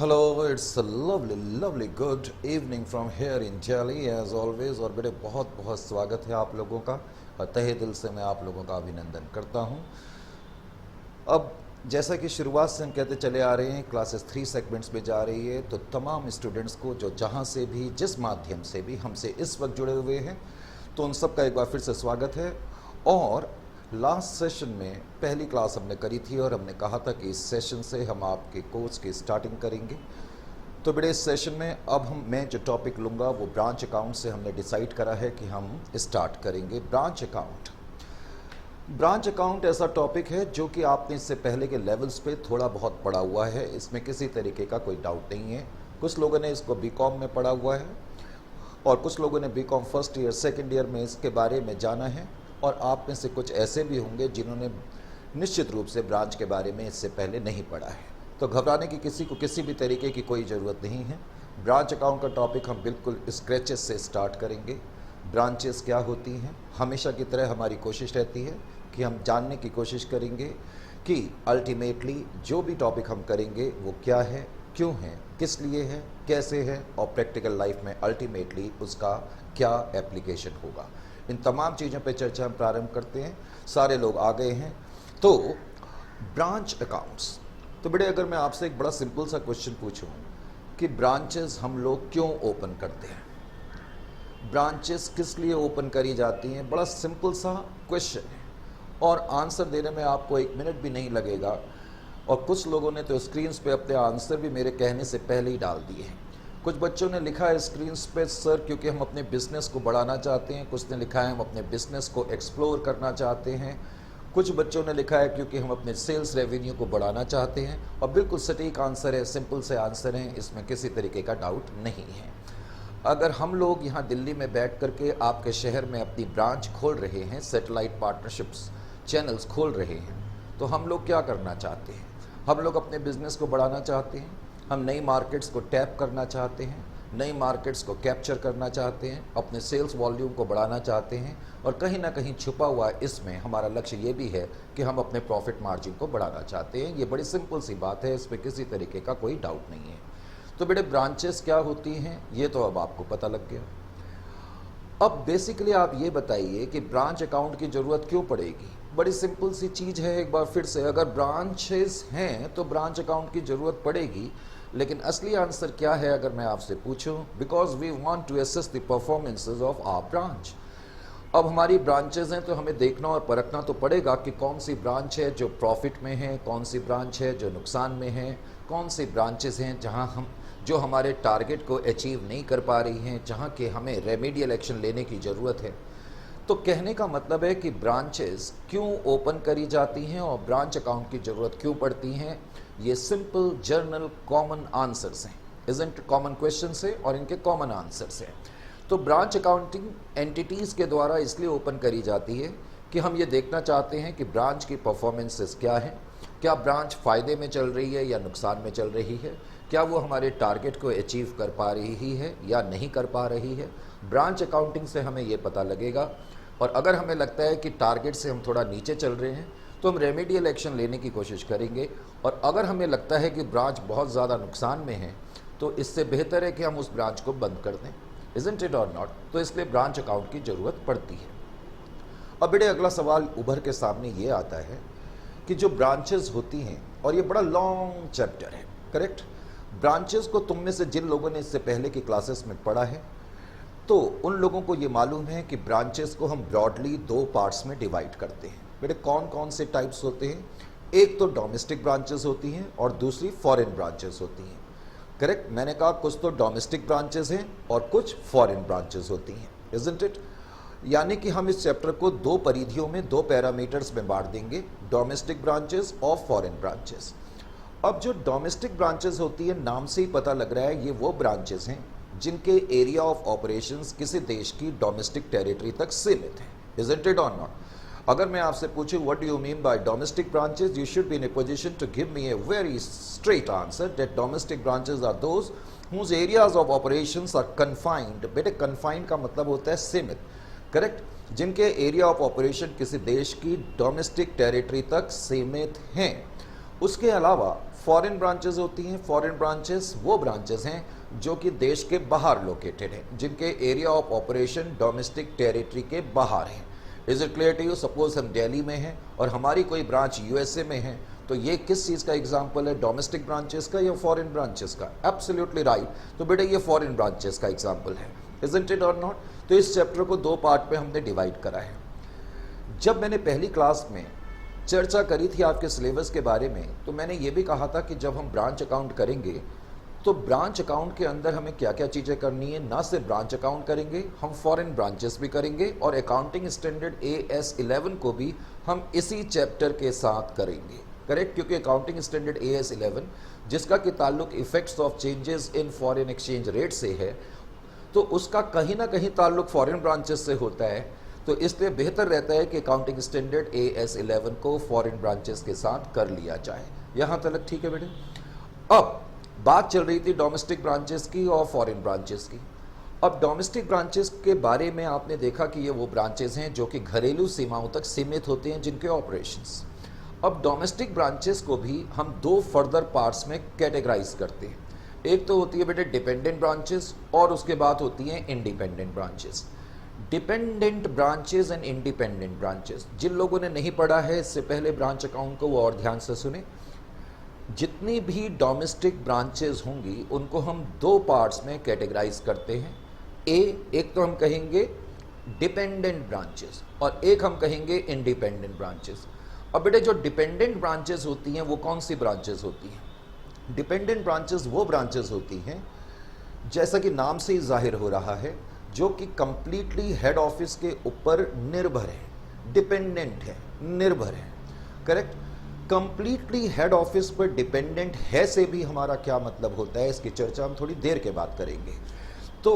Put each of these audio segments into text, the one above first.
Hello, it's a lovely good evening from here in Delhi as always। और बड़े बहुत बहुत स्वागत है आप लोगों का और तहे दिल से मैं आप लोगों का अभिनंदन करता हूं। अब जैसा कि शुरुआत से हम कहते चले आ रहे हैं, क्लासेस 3 सेगमेंट्स में जा रही है, तो तमाम स्टूडेंट्स को जो जहां से भी जिस माध्यम से भी हमसे इस वक्त जुड़े हुए हैं, तो उन सब का एक बार फिर से स्वागत है। और लास्ट सेशन में पहली क्लास हमने करी थी और हमने कहा था कि इस सेशन से हम आपके कोर्स की स्टार्टिंग करेंगे। तो बेटे इस सेशन में अब मैं जो टॉपिक लूँगा वो ब्रांच अकाउंट से हमने डिसाइड करा है कि हम स्टार्ट करेंगे। ब्रांच अकाउंट ऐसा टॉपिक है जो कि आपने इससे पहले के लेवल्स पे थोड़ा बहुत पढ़ा हुआ है, इसमें किसी तरीके का कोई डाउट नहीं है। कुछ लोगों ने इसको बीकॉम में पढ़ा हुआ है और कुछ लोगों ने BCom first year second year में इसके बारे में जाना है, और आप में से कुछ ऐसे भी होंगे जिन्होंने निश्चित रूप से ब्रांच के बारे में इससे पहले नहीं पढ़ा है। तो घबराने की किसी को किसी भी तरीके की कोई ज़रूरत नहीं है। ब्रांच अकाउंट का टॉपिक हम बिल्कुल स्क्रैचेस से स्टार्ट करेंगे। ब्रांचेस क्या होती हैं, हमेशा की तरह हमारी कोशिश रहती है कि हम जानने की कोशिश करेंगे कि अल्टीमेटली जो भी टॉपिक हम करेंगे वो क्या है, क्यों है, किस लिए है, कैसे है, और प्रैक्टिकल लाइफ में अल्टीमेटली उसका क्या एप्लीकेशन होगा। इन तमाम चीज़ों पे चर्चा हम प्रारंभ करते हैं। सारे लोग आ गए हैं। तो ब्रांच अकाउंट्स, तो बेटे अगर मैं आपसे एक बड़ा सिंपल सा क्वेश्चन पूछूं कि ब्रांचेस हम लोग क्यों ओपन करते हैं, ब्रांचेस किस लिए ओपन करी जाती हैं, बड़ा सिंपल सा क्वेश्चन है और आंसर देने में आपको 1 मिनट भी नहीं लगेगा। और कुछ लोगों ने तो स्क्रीन्स पे अपने आंसर भी मेरे कहने से पहले ही डाल दिए हैं। कुछ बच्चों ने लिखा है स्क्रीन्स पे, सर क्योंकि हम अपने बिज़नेस को बढ़ाना चाहते हैं। कुछ ने लिखा है हम अपने बिज़नेस को एक्सप्लोर करना चाहते हैं। कुछ बच्चों ने लिखा है क्योंकि हम अपने सेल्स रेवेन्यू को बढ़ाना चाहते हैं। और बिल्कुल सटीक आंसर है, सिंपल से आंसर हैं, इसमें किसी तरीके का डाउट नहीं है। अगर हम लोग यहाँ दिल्ली में बैठ करके आपके शहर में अपनी ब्रांच खोल रहे हैं, सैटेलाइट पार्टनरशिप्स चैनल्स खोल रहे हैं, तो हम लोग क्या करना चाहते हैं? हम लोग अपने बिज़नेस को बढ़ाना चाहते हैं, हम नई मार्केट्स को टैप करना चाहते हैं, नई मार्केट्स को कैप्चर करना चाहते हैं, अपने सेल्स वॉल्यूम को बढ़ाना चाहते हैं, और कहीं ना कहीं छुपा हुआ इसमें हमारा लक्ष्य ये भी है कि हम अपने प्रॉफिट मार्जिन को बढ़ाना चाहते हैं। ये बड़ी सिंपल सी बात है, इसमें किसी तरीके का कोई डाउट नहीं है। तो बेटे ब्रांचेस क्या होती हैं ये तो अब आपको पता लग गया। अब बेसिकली आप ये बताइए कि ब्रांच अकाउंट की ज़रूरत क्यों पड़ेगी। बड़ी सिंपल सी चीज़ है। एक बार फिर से, अगर ब्रांचेस हैं तो ब्रांच अकाउंट की ज़रूरत पड़ेगी, लेकिन असली आंसर क्या है अगर मैं आपसे पूछूं? Because we want to assess the performances of our branch. अब हमारी ब्रांचेज हैं तो हमें देखना और परखना तो पड़ेगा कि कौन सी ब्रांच है जो प्रॉफिट में है, कौन सी ब्रांच है जो नुकसान में है, कौन सी ब्रांचेस हैं जहां जो हमारे टारगेट को अचीव नहीं कर पा रही हैं, जहां के हमें रेमेडियल एक्शन लेने की ज़रूरत है। तो कहने का मतलब है कि ब्रांचेस क्यों ओपन करी जाती हैं और ब्रांच अकाउंट की ज़रूरत क्यों पड़ती हैं, ये सिंपल जर्नल कॉमन आंसर्स हैं, इजंट कॉमन क्वेश्चन से और इनके कॉमन आंसर्स हैं। तो ब्रांच अकाउंटिंग एंटिटीज़ के द्वारा इसलिए ओपन करी जाती है कि हम ये देखना चाहते हैं कि ब्रांच की परफॉर्मेंसेस क्या हैं, क्या ब्रांच फ़ायदे में चल रही है या नुकसान में चल रही है, क्या वो हमारे टारगेट को अचीव कर पा रही है या नहीं कर पा रही है। ब्रांच अकाउंटिंग से हमें ये पता लगेगा, और अगर हमें लगता है कि टारगेट से हम थोड़ा नीचे चल रहे हैं तो हम रेमेडियल एक्शन लेने की कोशिश करेंगे, और अगर हमें लगता है कि ब्रांच बहुत ज़्यादा नुकसान में है तो इससे बेहतर है कि हम उस ब्रांच को बंद कर दें, इजंट इट और नॉट। तो इसलिए ब्रांच अकाउंट की ज़रूरत पड़ती है। अब बेटे अगला सवाल उभर के सामने ये आता है कि जो ब्रांचेस होती हैं, और ये बड़ा लॉन्ग चैप्टर है, करेक्ट। ब्रांचेस को तुम में से जिन लोगों ने इससे पहले की क्लासेस में पढ़ा है तो उन लोगों को ये मालूम है कि ब्रांचेस को हम ब्रॉडली 2 पार्ट्स में डिवाइड करते हैं। बेटे कौन कौन से टाइप्स होते हैं? एक तो डोमेस्टिक ब्रांचेस होती हैं और दूसरी फॉरेन ब्रांचेस होती हैं, करेक्ट। मैंने कहा कुछ तो डोमेस्टिक ब्रांचेस हैं और कुछ फॉरेन ब्रांचेस होती हैं, इजंट इट। यानी कि हम इस चैप्टर को 2 परिधियों में 2 पैरामीटर्स में बांट देंगे, डोमेस्टिक ब्रांचेस और फॉरेन ब्रांचेस। अब जो डोमेस्टिक ब्रांचेस होती है, नाम से ही पता लग रहा है ये वो ब्रांचेस हैं जिनके एरिया ऑफ ऑपरेशंस किसी देश की डोमेस्टिक टेरिटरी तक सीमित है, इजंट इट और नॉट। अगर मैं आपसे पूछूं what do you mean by domestic branches, you should be in a position to give me a very straight answer that domestic branches are those whose areas of operations are confined. बेटे confined का मतलब होता है सीमित, correct, जिनके area of operation किसी देश की डोमेस्टिक टेरिटरी तक सीमित हैं। उसके अलावा फॉरेन ब्रांचेस होती हैं। फॉरेन ब्रांचेस वो ब्रांचेस हैं जो कि देश के बाहर लोकेटेड हैं, जिनके area of operation domestic territory के बाहर है। Is it clear to you? Suppose हम दिल्ली में हैं और हमारी कोई ब्रांच यूएसए में है, तो ये किस चीज़ का एग्जाम्पल है, डोमेस्टिक ब्रांचेस का या फॉरेन ब्रांचेस का? Absolutely right. तो बेटा ये फॉरेन ब्रांचेस का एग्जाम्पल है, इजंट इट और नॉट? तो इस चैप्टर को दो पार्ट में हमने डिवाइड करा है। जब मैंने पहली क्लास में चर्चा करी थी आपके सिलेबस के बारे में, तो मैंने ये भी कहा था कि जब हम ब्रांच अकाउंट करेंगे तो ब्रांच अकाउंट के अंदर हमें क्या क्या चीज़ें करनी है। ना सिर्फ ब्रांच अकाउंट करेंगे, हम फॉरेन ब्रांचेस भी करेंगे और अकाउंटिंग स्टैंडर्ड AS11 को भी हम इसी चैप्टर के साथ करेंगे। करेक्ट? क्योंकि अकाउंटिंग स्टैंडर्ड AS11 जिसका कि ताल्लुक effects of changes in foreign exchange rate से है, तो उसका कहीं ना कहीं ताल्लुक फॉरेन ब्रांचेस से होता है। तो इसलिए बेहतर रहता है कि अकाउंटिंग स्टैंडर्ड AS11 को फॉरेन ब्रांचेस के साथ कर लिया जाए। यहाँ तक ठीक है बेटे? अब बात चल रही थी डोमेस्टिक ब्रांचेस की और फॉरेन ब्रांचेस की। अब डोमेस्टिक ब्रांचेस के बारे में आपने देखा कि ये वो ब्रांचेस हैं जो कि घरेलू सीमाओं तक सीमित होते हैं जिनके ऑपरेशंस। अब डोमेस्टिक ब्रांचेस को भी हम दो फर्दर पार्ट्स में कैटेगराइज करते हैं। एक तो होती है बेटे डिपेंडेंट ब्रांचेस और उसके बाद होती हैं independent branches. Dependent branches and independent branches, जिन लोगों ने नहीं पढ़ा है इससे पहले ब्रांच अकाउंट को, वो और ध्यान से सुने। जितनी भी डोमेस्टिक ब्रांचेस होंगी उनको हम दो पार्ट्स में कैटेगराइज करते हैं। एक तो हम कहेंगे डिपेंडेंट ब्रांचेस और एक हम कहेंगे इंडिपेंडेंट ब्रांचेस। अब बेटे जो डिपेंडेंट ब्रांचेस होती हैं वो कौन सी ब्रांचेस होती हैं? डिपेंडेंट ब्रांचेस वो ब्रांचेस होती हैं, जैसा कि नाम से ही जाहिर हो रहा है, जो कि कंप्लीटली हेड ऑफिस के ऊपर निर्भर है, डिपेंडेंट है, निर्भर है। करेक्ट? कंप्लीटली हेड ऑफिस पर डिपेंडेंट है से भी हमारा क्या मतलब होता है, इसकी चर्चा हम थोड़ी देर के बाद करेंगे। तो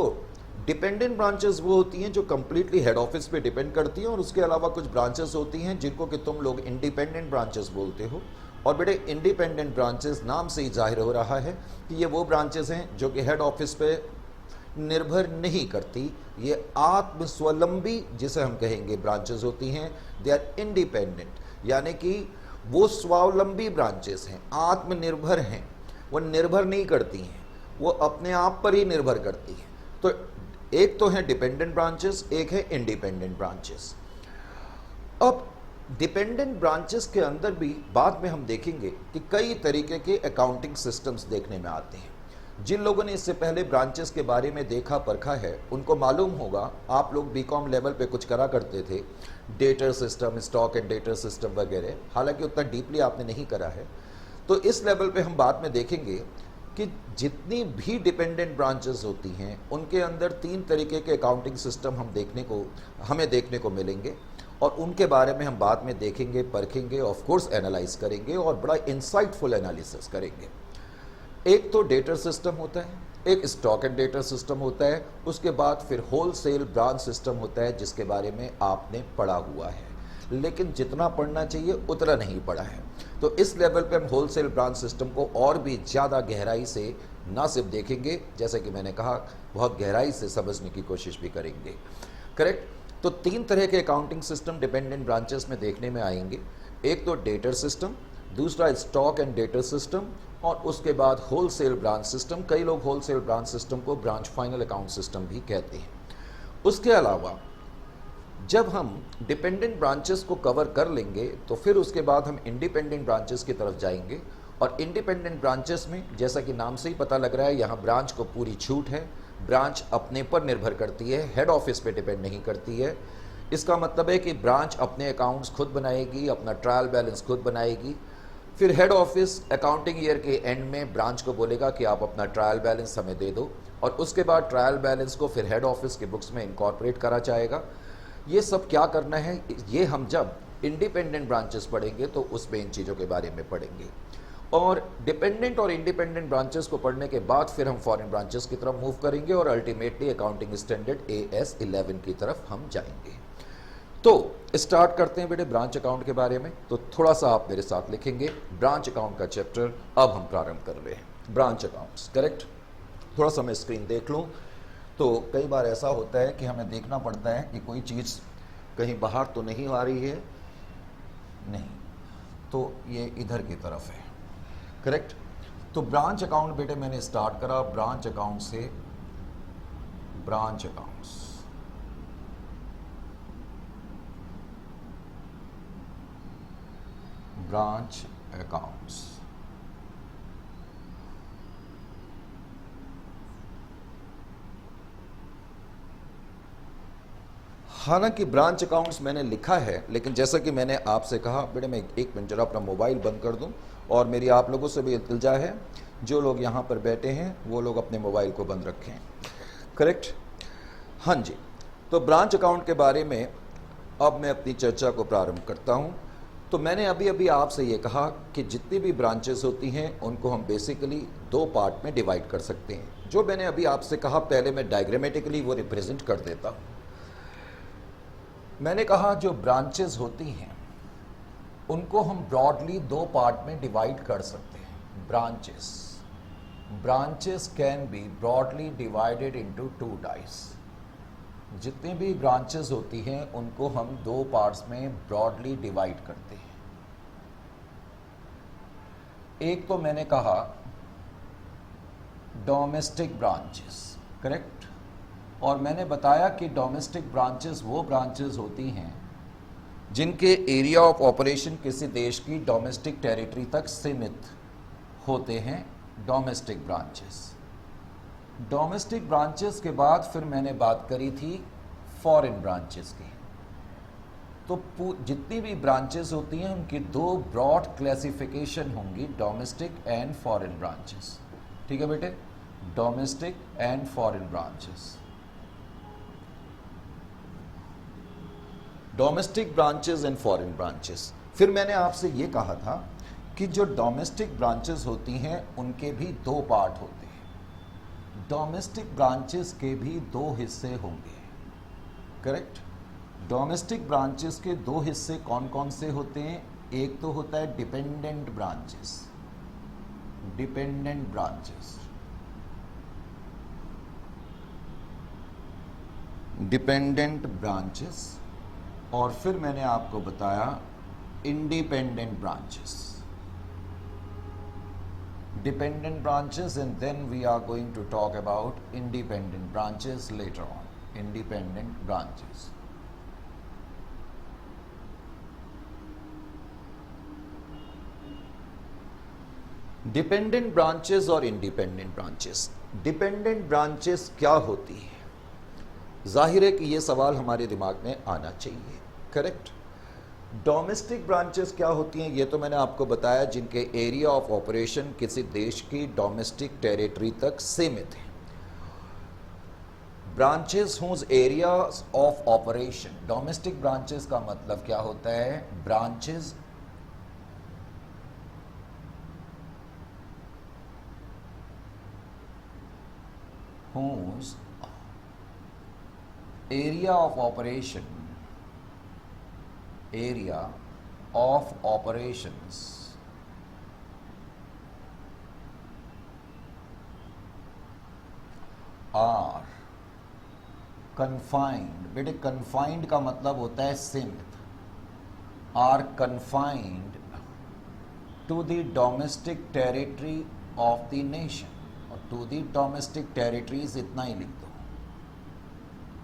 डिपेंडेंट ब्रांचेस वो होती हैं जो कंप्लीटली हेड ऑफिस पे डिपेंड करती हैं, और उसके अलावा कुछ ब्रांचेस होती हैं जिनको कि तुम लोग इंडिपेंडेंट ब्रांचेस बोलते हो। और बेटे इंडिपेंडेंट ब्रांचेस नाम से ही जाहिर हो रहा है कि ये वो ब्रांचेस हैं जो कि हेड ऑफिस पे निर्भर नहीं करती, ये आत्म स्वलंबी जिसे हम कहेंगे ब्रांचेस होती हैं। दे आर इंडिपेंडेंट, यानी कि वो स्वावलंबी ब्रांचेस हैं, आत्मनिर्भर हैं, वो निर्भर नहीं करती हैं, वो अपने आप पर ही निर्भर करती हैं। तो एक तो है डिपेंडेंट ब्रांचेस, एक है इंडिपेंडेंट ब्रांचेस। अब डिपेंडेंट ब्रांचेस के अंदर भी बाद में हम देखेंगे कि कई तरीके के अकाउंटिंग सिस्टम्स देखने में आते हैं। जिन लोगों ने इससे पहले ब्रांचेस के बारे में देखा परखा है उनको मालूम होगा, आप लोग बीकॉम लेवल पे कुछ करा करते थे, debtor system, stock and debtor system वगैरह, हालांकि उतना डीपली आपने नहीं करा है। तो इस लेवल पे हम बाद में देखेंगे कि जितनी भी डिपेंडेंट ब्रांचेस होती हैं उनके अंदर तीन तरीके के अकाउंटिंग सिस्टम हमें देखने को मिलेंगे, और उनके बारे में हम बाद में देखेंगे, परखेंगे, ऑफ कोर्स एनालाइज करेंगे और बड़ा इंसाइटफुल एनालिसिस करेंगे। एक तो डेटर सिस्टम होता है, एक स्टॉक एंड डेटर सिस्टम होता है, उसके बाद फिर होलसेल ब्रांच सिस्टम होता है जिसके बारे में आपने पढ़ा हुआ है, लेकिन जितना पढ़ना चाहिए उतना नहीं पढ़ा है। तो इस लेवल पे हम होलसेल ब्रांच सिस्टम को और भी ज़्यादा गहराई से ना सिर्फ देखेंगे, जैसे कि मैंने कहा बहुत गहराई से समझने की कोशिश भी करेंगे। करेक्ट? तो तीन तरह के अकाउंटिंग सिस्टम डिपेंडेंट ब्रांचेस में देखने में आएंगे। एक तो डेटर सिस्टम, दूसरा स्टॉक एंड डेटर सिस्टम, और उसके बाद होलसेल ब्रांच सिस्टम। कई लोग होलसेल ब्रांच सिस्टम को ब्रांच फाइनल अकाउंट सिस्टम भी कहते हैं। उसके अलावा जब हम डिपेंडेंट ब्रांचेस को कवर कर लेंगे तो फिर उसके बाद हम इंडिपेंडेंट ब्रांचेस की तरफ जाएंगे। और इंडिपेंडेंट ब्रांचेस में जैसा कि नाम से ही पता लग रहा है, यहाँ ब्रांच को पूरी छूट है, ब्रांच अपने पर निर्भर करती है, हेड ऑफिस पे डिपेंड नहीं करती है। इसका मतलब है कि ब्रांच अपने अकाउंट्स खुद बनाएगी, अपना ट्रायल बैलेंस खुद बनाएगी। फिर हेड ऑफिस अकाउंटिंग ईयर के एंड में ब्रांच को बोलेगा कि आप अपना ट्रायल बैलेंस हमें दे दो, और उसके बाद ट्रायल बैलेंस को फिर हेड ऑफिस की बुक्स में इनकॉर्पोरेट करा जाएगा। ये सब क्या करना है, ये हम जब इंडिपेंडेंट ब्रांचेस पढ़ेंगे तो उसमें इन चीज़ों के बारे में पढ़ेंगे। और डिपेंडेंट और इंडिपेंडेंट ब्रांचेस को पढ़ने के बाद फिर हम फॉरेन ब्रांचेस की तरफ मूव करेंगे और अल्टीमेटली अकाउंटिंग स्टैंडर्ड AS11 की तरफ हम जाएंगे। तो स्टार्ट करते हैं बेटे ब्रांच अकाउंट के बारे में। तो थोड़ा सा आप मेरे साथ लिखेंगे, ब्रांच अकाउंट का चैप्टर अब हम प्रारंभ कर रहे हैं। Branch accounts, correct? थोड़ा सा मैं स्क्रीन देख लूँ। तो कई बार ऐसा होता है कि हमें देखना पड़ता है कि कोई चीज़ कहीं बाहर तो नहीं आ रही है, नहीं, तो ये इधर की तरफ है, करेक्ट। तो ब्रांच अकाउंट बेटे मैंने स्टार्ट करा ब्रांच अकाउंट से, ब्रांच अकाउंट्स, ब्रांच अकाउंट्स। हालांकि ब्रांच अकाउंट्स मैंने लिखा है, लेकिन जैसा कि मैंने आपसे कहा बेटे मैं एक मिनट जरा अपना मोबाइल बंद कर दूं, और मेरी आप लोगों से भी इल्तिजा है, जो लोग यहाँ पर बैठे हैं वो लोग अपने मोबाइल को बंद रखें। करेक्ट। हाँ जी, तो ब्रांच अकाउंट के बारे में अब मैं अपनी चर्चा को प्रारंभ करता हूँ। तो मैंने अभी अभी आपसे ये कहा कि जितनी भी ब्रांचेस होती हैं उनको हम बेसिकली दो पार्ट में डिवाइड कर सकते हैं। जो मैंने अभी आपसे कहा, पहले मैं डायग्रामेटिकली वो रिप्रेजेंट कर देता हूँ। मैंने कहा जो ब्रांचेस होती हैं उनको हम ब्रॉडली दो पार्ट में डिवाइड कर सकते हैं। Branches can be broadly divided into two types. जितनी भी ब्रांचेस होती हैं उनको हम दो पार्ट्स में ब्रॉडली डिवाइड करते हैं। एक तो मैंने कहा डोमेस्टिक ब्रांचेस, करेक्ट। और मैंने बताया कि डोमेस्टिक ब्रांचेस वो ब्रांचेस होती हैं जिनके एरिया ऑफ ऑपरेशन किसी देश की डोमेस्टिक टेरिटरी तक सीमित होते हैं, डोमेस्टिक ब्रांचेस। डोमेस्टिक ब्रांचेस के बाद फिर मैंने बात करी थी फॉरेन ब्रांचेस की। तो जितनी भी ब्रांचेस होती हैं उनकी दो ब्रॉड क्लासिफिकेशन होंगी, डोमेस्टिक एंड फॉरेन ब्रांचेस। ठीक है बेटे, domestic and foreign branches. Domestic branches and foreign branches. फिर मैंने आपसे ये कहा था कि जो डोमेस्टिक ब्रांचेस होती हैं उनके भी दो पार्ट होते हैं। डोमेस्टिक ब्रांचेस के भी दो हिस्से होंगे, करेक्ट। डोमेस्टिक ब्रांचेस के दो हिस्से कौन कौन से होते हैं? एक तो होता है dependent branches, dependent branches, dependent branches. और फिर मैंने आपको बताया independent branches, dependent branches, and then we are going to talk about independent branches later on. Independent branches. Dependent branches और इंडिपेंडेंट ब्रांचेस। डिपेंडेंट ब्रांचेस क्या होती है? जाहिर है कि ये सवाल हमारे दिमाग में आना चाहिए, करेक्ट। डोमेस्टिक ब्रांचेस क्या होती हैं? ये तो मैंने आपको बताया, जिनके एरिया ऑफ ऑपरेशन किसी देश की डोमेस्टिक टेरिटरी तक सीमित है। Branches whose area of operation, domestic branches का मतलब क्या होता है? Branches whose area of operation, area of operations are confined। बेटे confined का मतलब होता है सीमित। are confined to the domestic territory of the nation। और to the domestic territories इतना ही लिख दो,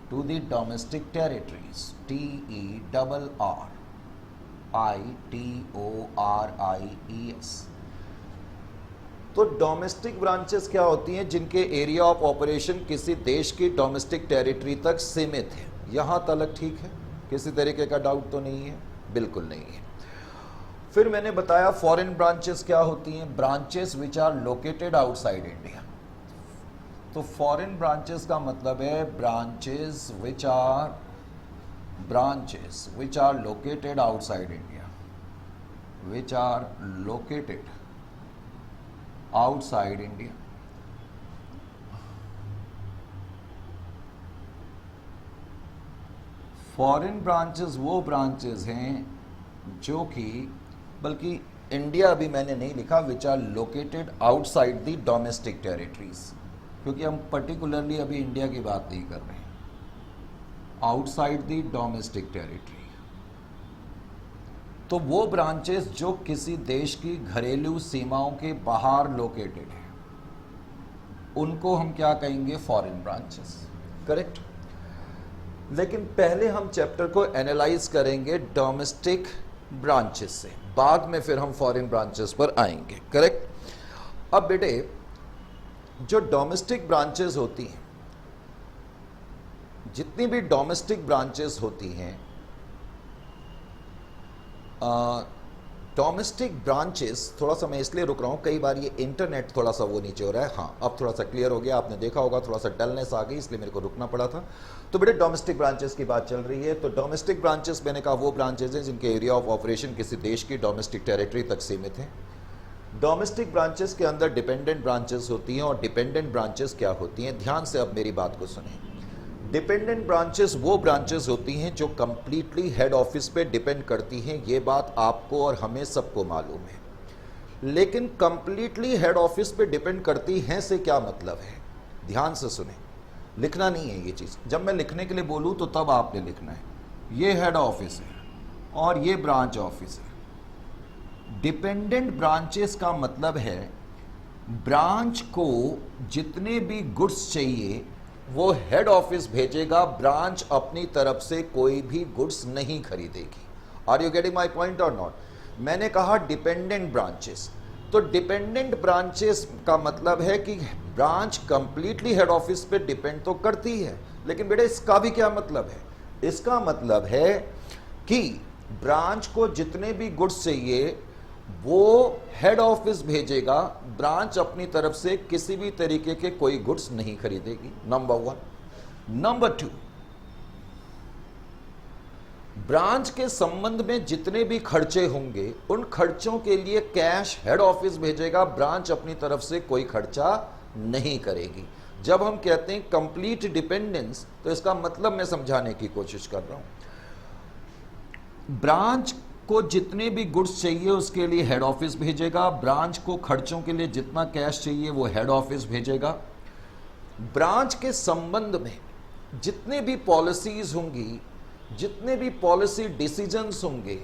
to the domestic territories, TERRITORIES। तो डोमेस्टिक ब्रांचेस क्या होती हैं? जिनके एरिया ऑफ ऑपरेशन किसी देश की डोमेस्टिक टेरिटरी तक सीमित है। यहां तक ठीक है? किसी तरीके का डाउट तो नहीं है? बिल्कुल नहीं है। फिर मैंने बताया फॉरेन ब्रांचेस क्या होती हैं? Branches which are located outside India. तो फॉरेन ब्रांचेस का मतलब है branches which are located outside India, which are located outside India. Foreign branches वो ब्रांचेस हैं जो कि, बल्कि इंडिया अभी मैंने नहीं लिखा, which are located outside the domestic territories, क्योंकि हम पर्टिकुलरली अभी इंडिया की बात नहीं कर रहे हैं। Outside the domestic territory. तो वो ब्रांचेस जो किसी देश की घरेलू सीमाओं के बाहर लोकेटेड है उनको हम क्या कहेंगे, फॉरेन ब्रांचेस, करेक्ट। लेकिन पहले हम चैप्टर को एनालाइज करेंगे डोमेस्टिक ब्रांचेस से, बाद में फिर हम फॉरेन ब्रांचेस पर आएंगे, करेक्ट। अब बेटे जो डोमेस्टिक ब्रांचेस होती हैं, जितनी भी डोमेस्टिक ब्रांचेस होती हैं, डोमेस्टिक ब्रांचेस, थोड़ा सा मैं इसलिए रुक रहा हूँ, कई बार ये इंटरनेट थोड़ा सा वो नीचे हो रहा है। हाँ, अब थोड़ा सा क्लियर हो गया, आपने देखा होगा थोड़ा सा डलनेस आ गई, इसलिए मेरे को रुकना पड़ा था। तो बेटे डोमेस्टिक ब्रांचेस की बात चल रही है। तो डोमेस्टिक ब्रांचेस मैंने कहा वो ब्रांचेस हैं जिनके एरिया ऑफ ऑपरेशन किसी देश की डोमेस्टिक टेरिटरी तक सीमित है। डोमेस्टिक ब्रांचेस के अंदर डिपेंडेंट ब्रांचेस होती हैं, और डिपेंडेंट ब्रांचेस क्या होती हैं, ध्यान से अब मेरी बात को सुनें। डिपेंडेंट ब्रांचेस वो ब्रांचेस होती हैं जो कंप्लीटली हेड ऑफिस पे डिपेंड करती हैं, ये बात आपको और हमें सबको मालूम है। लेकिन कंप्लीटली हेड ऑफिस पे डिपेंड करती हैं से क्या मतलब है, ध्यान से सुने, लिखना नहीं है ये चीज़। जब मैं लिखने के लिए बोलूँ तो तब आपने लिखना है। ये हेड ऑफिस है और ये ब्रांच ऑफिस है। डिपेंडेंट ब्रांचेस का मतलब है ब्रांच को जितने भी गुड्स चाहिए वो हेड ऑफिस भेजेगा, ब्रांच अपनी तरफ से कोई भी गुड्स नहीं खरीदेगी। Are you getting my point or not? मैंने कहा डिपेंडेंट ब्रांचेस, तो डिपेंडेंट ब्रांचेस का मतलब है कि ब्रांच कंप्लीटली हेड ऑफिस पे डिपेंड तो करती है, लेकिन बेटे इसका भी क्या मतलब है? इसका मतलब है कि ब्रांच को जितने भी गुड्स चाहिए वो हेड ऑफिस भेजेगा, ब्रांच अपनी तरफ से किसी भी तरीके के कोई गुड्स नहीं खरीदेगी, number one. Number two, branch के संबंध में जितने भी खर्चे होंगे उन खर्चों के लिए कैश हेड ऑफिस भेजेगा, ब्रांच अपनी तरफ से कोई खर्चा नहीं करेगी। जब हम कहते हैं कंप्लीट डिपेंडेंस, तो इसका मतलब मैं समझाने की कोशिश कर रहा हूं। ब्रांच को जितने भी गुड्स चाहिए उसके लिए हेड ऑफिस भेजेगा, ब्रांच को खर्चों के लिए जितना कैश चाहिए वो हेड ऑफिस भेजेगा। ब्रांच के संबंध में जितने भी पॉलिसीज होंगी, जितने भी पॉलिसी डिसीजंस होंगे,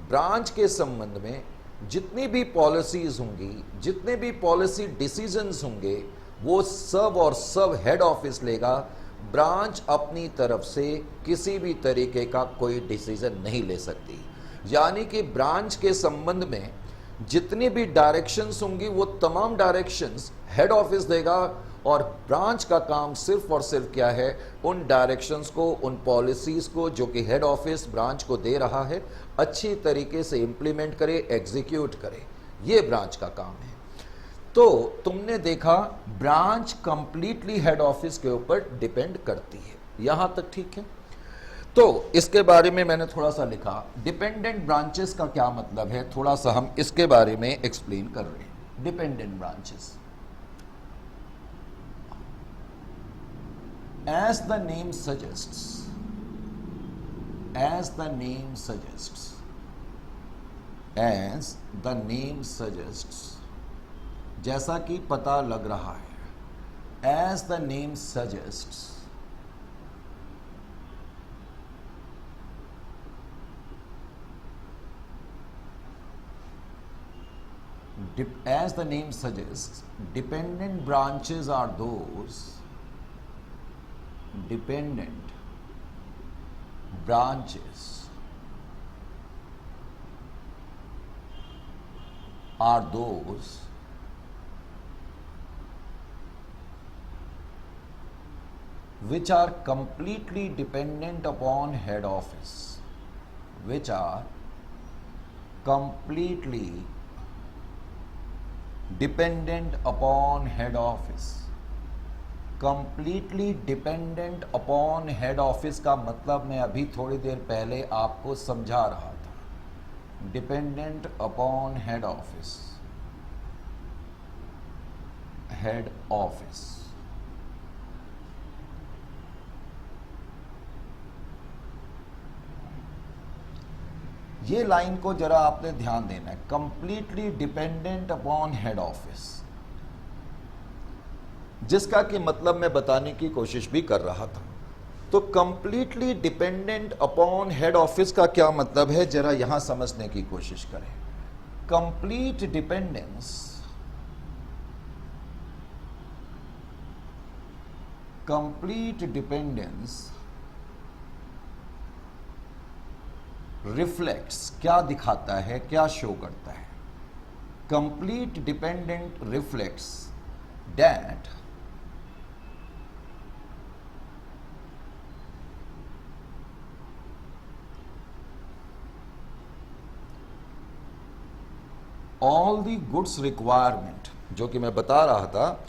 ब्रांच के संबंध में जितनी भी पॉलिसीज होंगी, जितने भी पॉलिसी डिसीजंस होंगे, वो सब और सब हेड ऑफिस लेगा। ब्रांच अपनी तरफ से किसी भी तरीके का कोई डिसीजन नहीं ले सकती। यानी कि ब्रांच के संबंध में जितनी भी डायरेक्शंस होंगी वो तमाम डायरेक्शंस हेड ऑफिस देगा, और ब्रांच का काम सिर्फ और सिर्फ क्या है, उन डायरेक्शंस को, उन पॉलिसीज को जो कि हेड ऑफिस ब्रांच को दे रहा है अच्छी तरीके से इंप्लीमेंट करे, एग्जीक्यूट करे। ये ब्रांच का काम है। तो तुमने देखा ब्रांच कंप्लीटली हेड ऑफिस के ऊपर डिपेंड करती है, यहां तक ठीक है। तो इसके बारे में मैंने थोड़ा सा लिखा, डिपेंडेंट ब्रांचेस का क्या मतलब है, थोड़ा सा हम इसके बारे में एक्सप्लेन कर रहे हैं। Dependent branches, as the name suggests, as the name suggests, as the name suggests, जैसा कि पता लग रहा है, as the name suggests, as the name suggests, dependent branches are those, dependent branches are those which are completely dependent upon head office, which are completely dependent upon head office। Completely dependent upon head office का मतलब मैं अभी थोड़ी देर पहले आपको समझा रहा था। Dependent upon head office, head office. ये लाइन को जरा आपने ध्यान देना है, completely dependent upon head office, जिसका कि मतलब मैं बताने की कोशिश भी कर रहा था। तो completely dependent upon head office का क्या मतलब है, जरा यहां समझने की कोशिश करें। Complete dependence, complete dependence reflects, क्या दिखाता है, क्या शो करता है? Complete dependent reflects that all the goods requirement, जो कि मैं बता रहा था,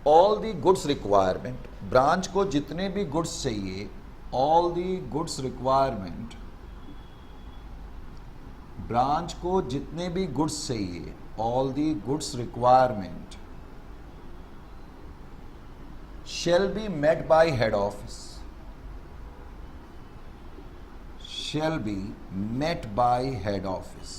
all the goods requirement, branch को जितने भी गुड्स चाहिए, all the goods requirement, branch को जितने भी गुड्स चाहिए, all the goods requirement shall be met by head office, shall be met by head office।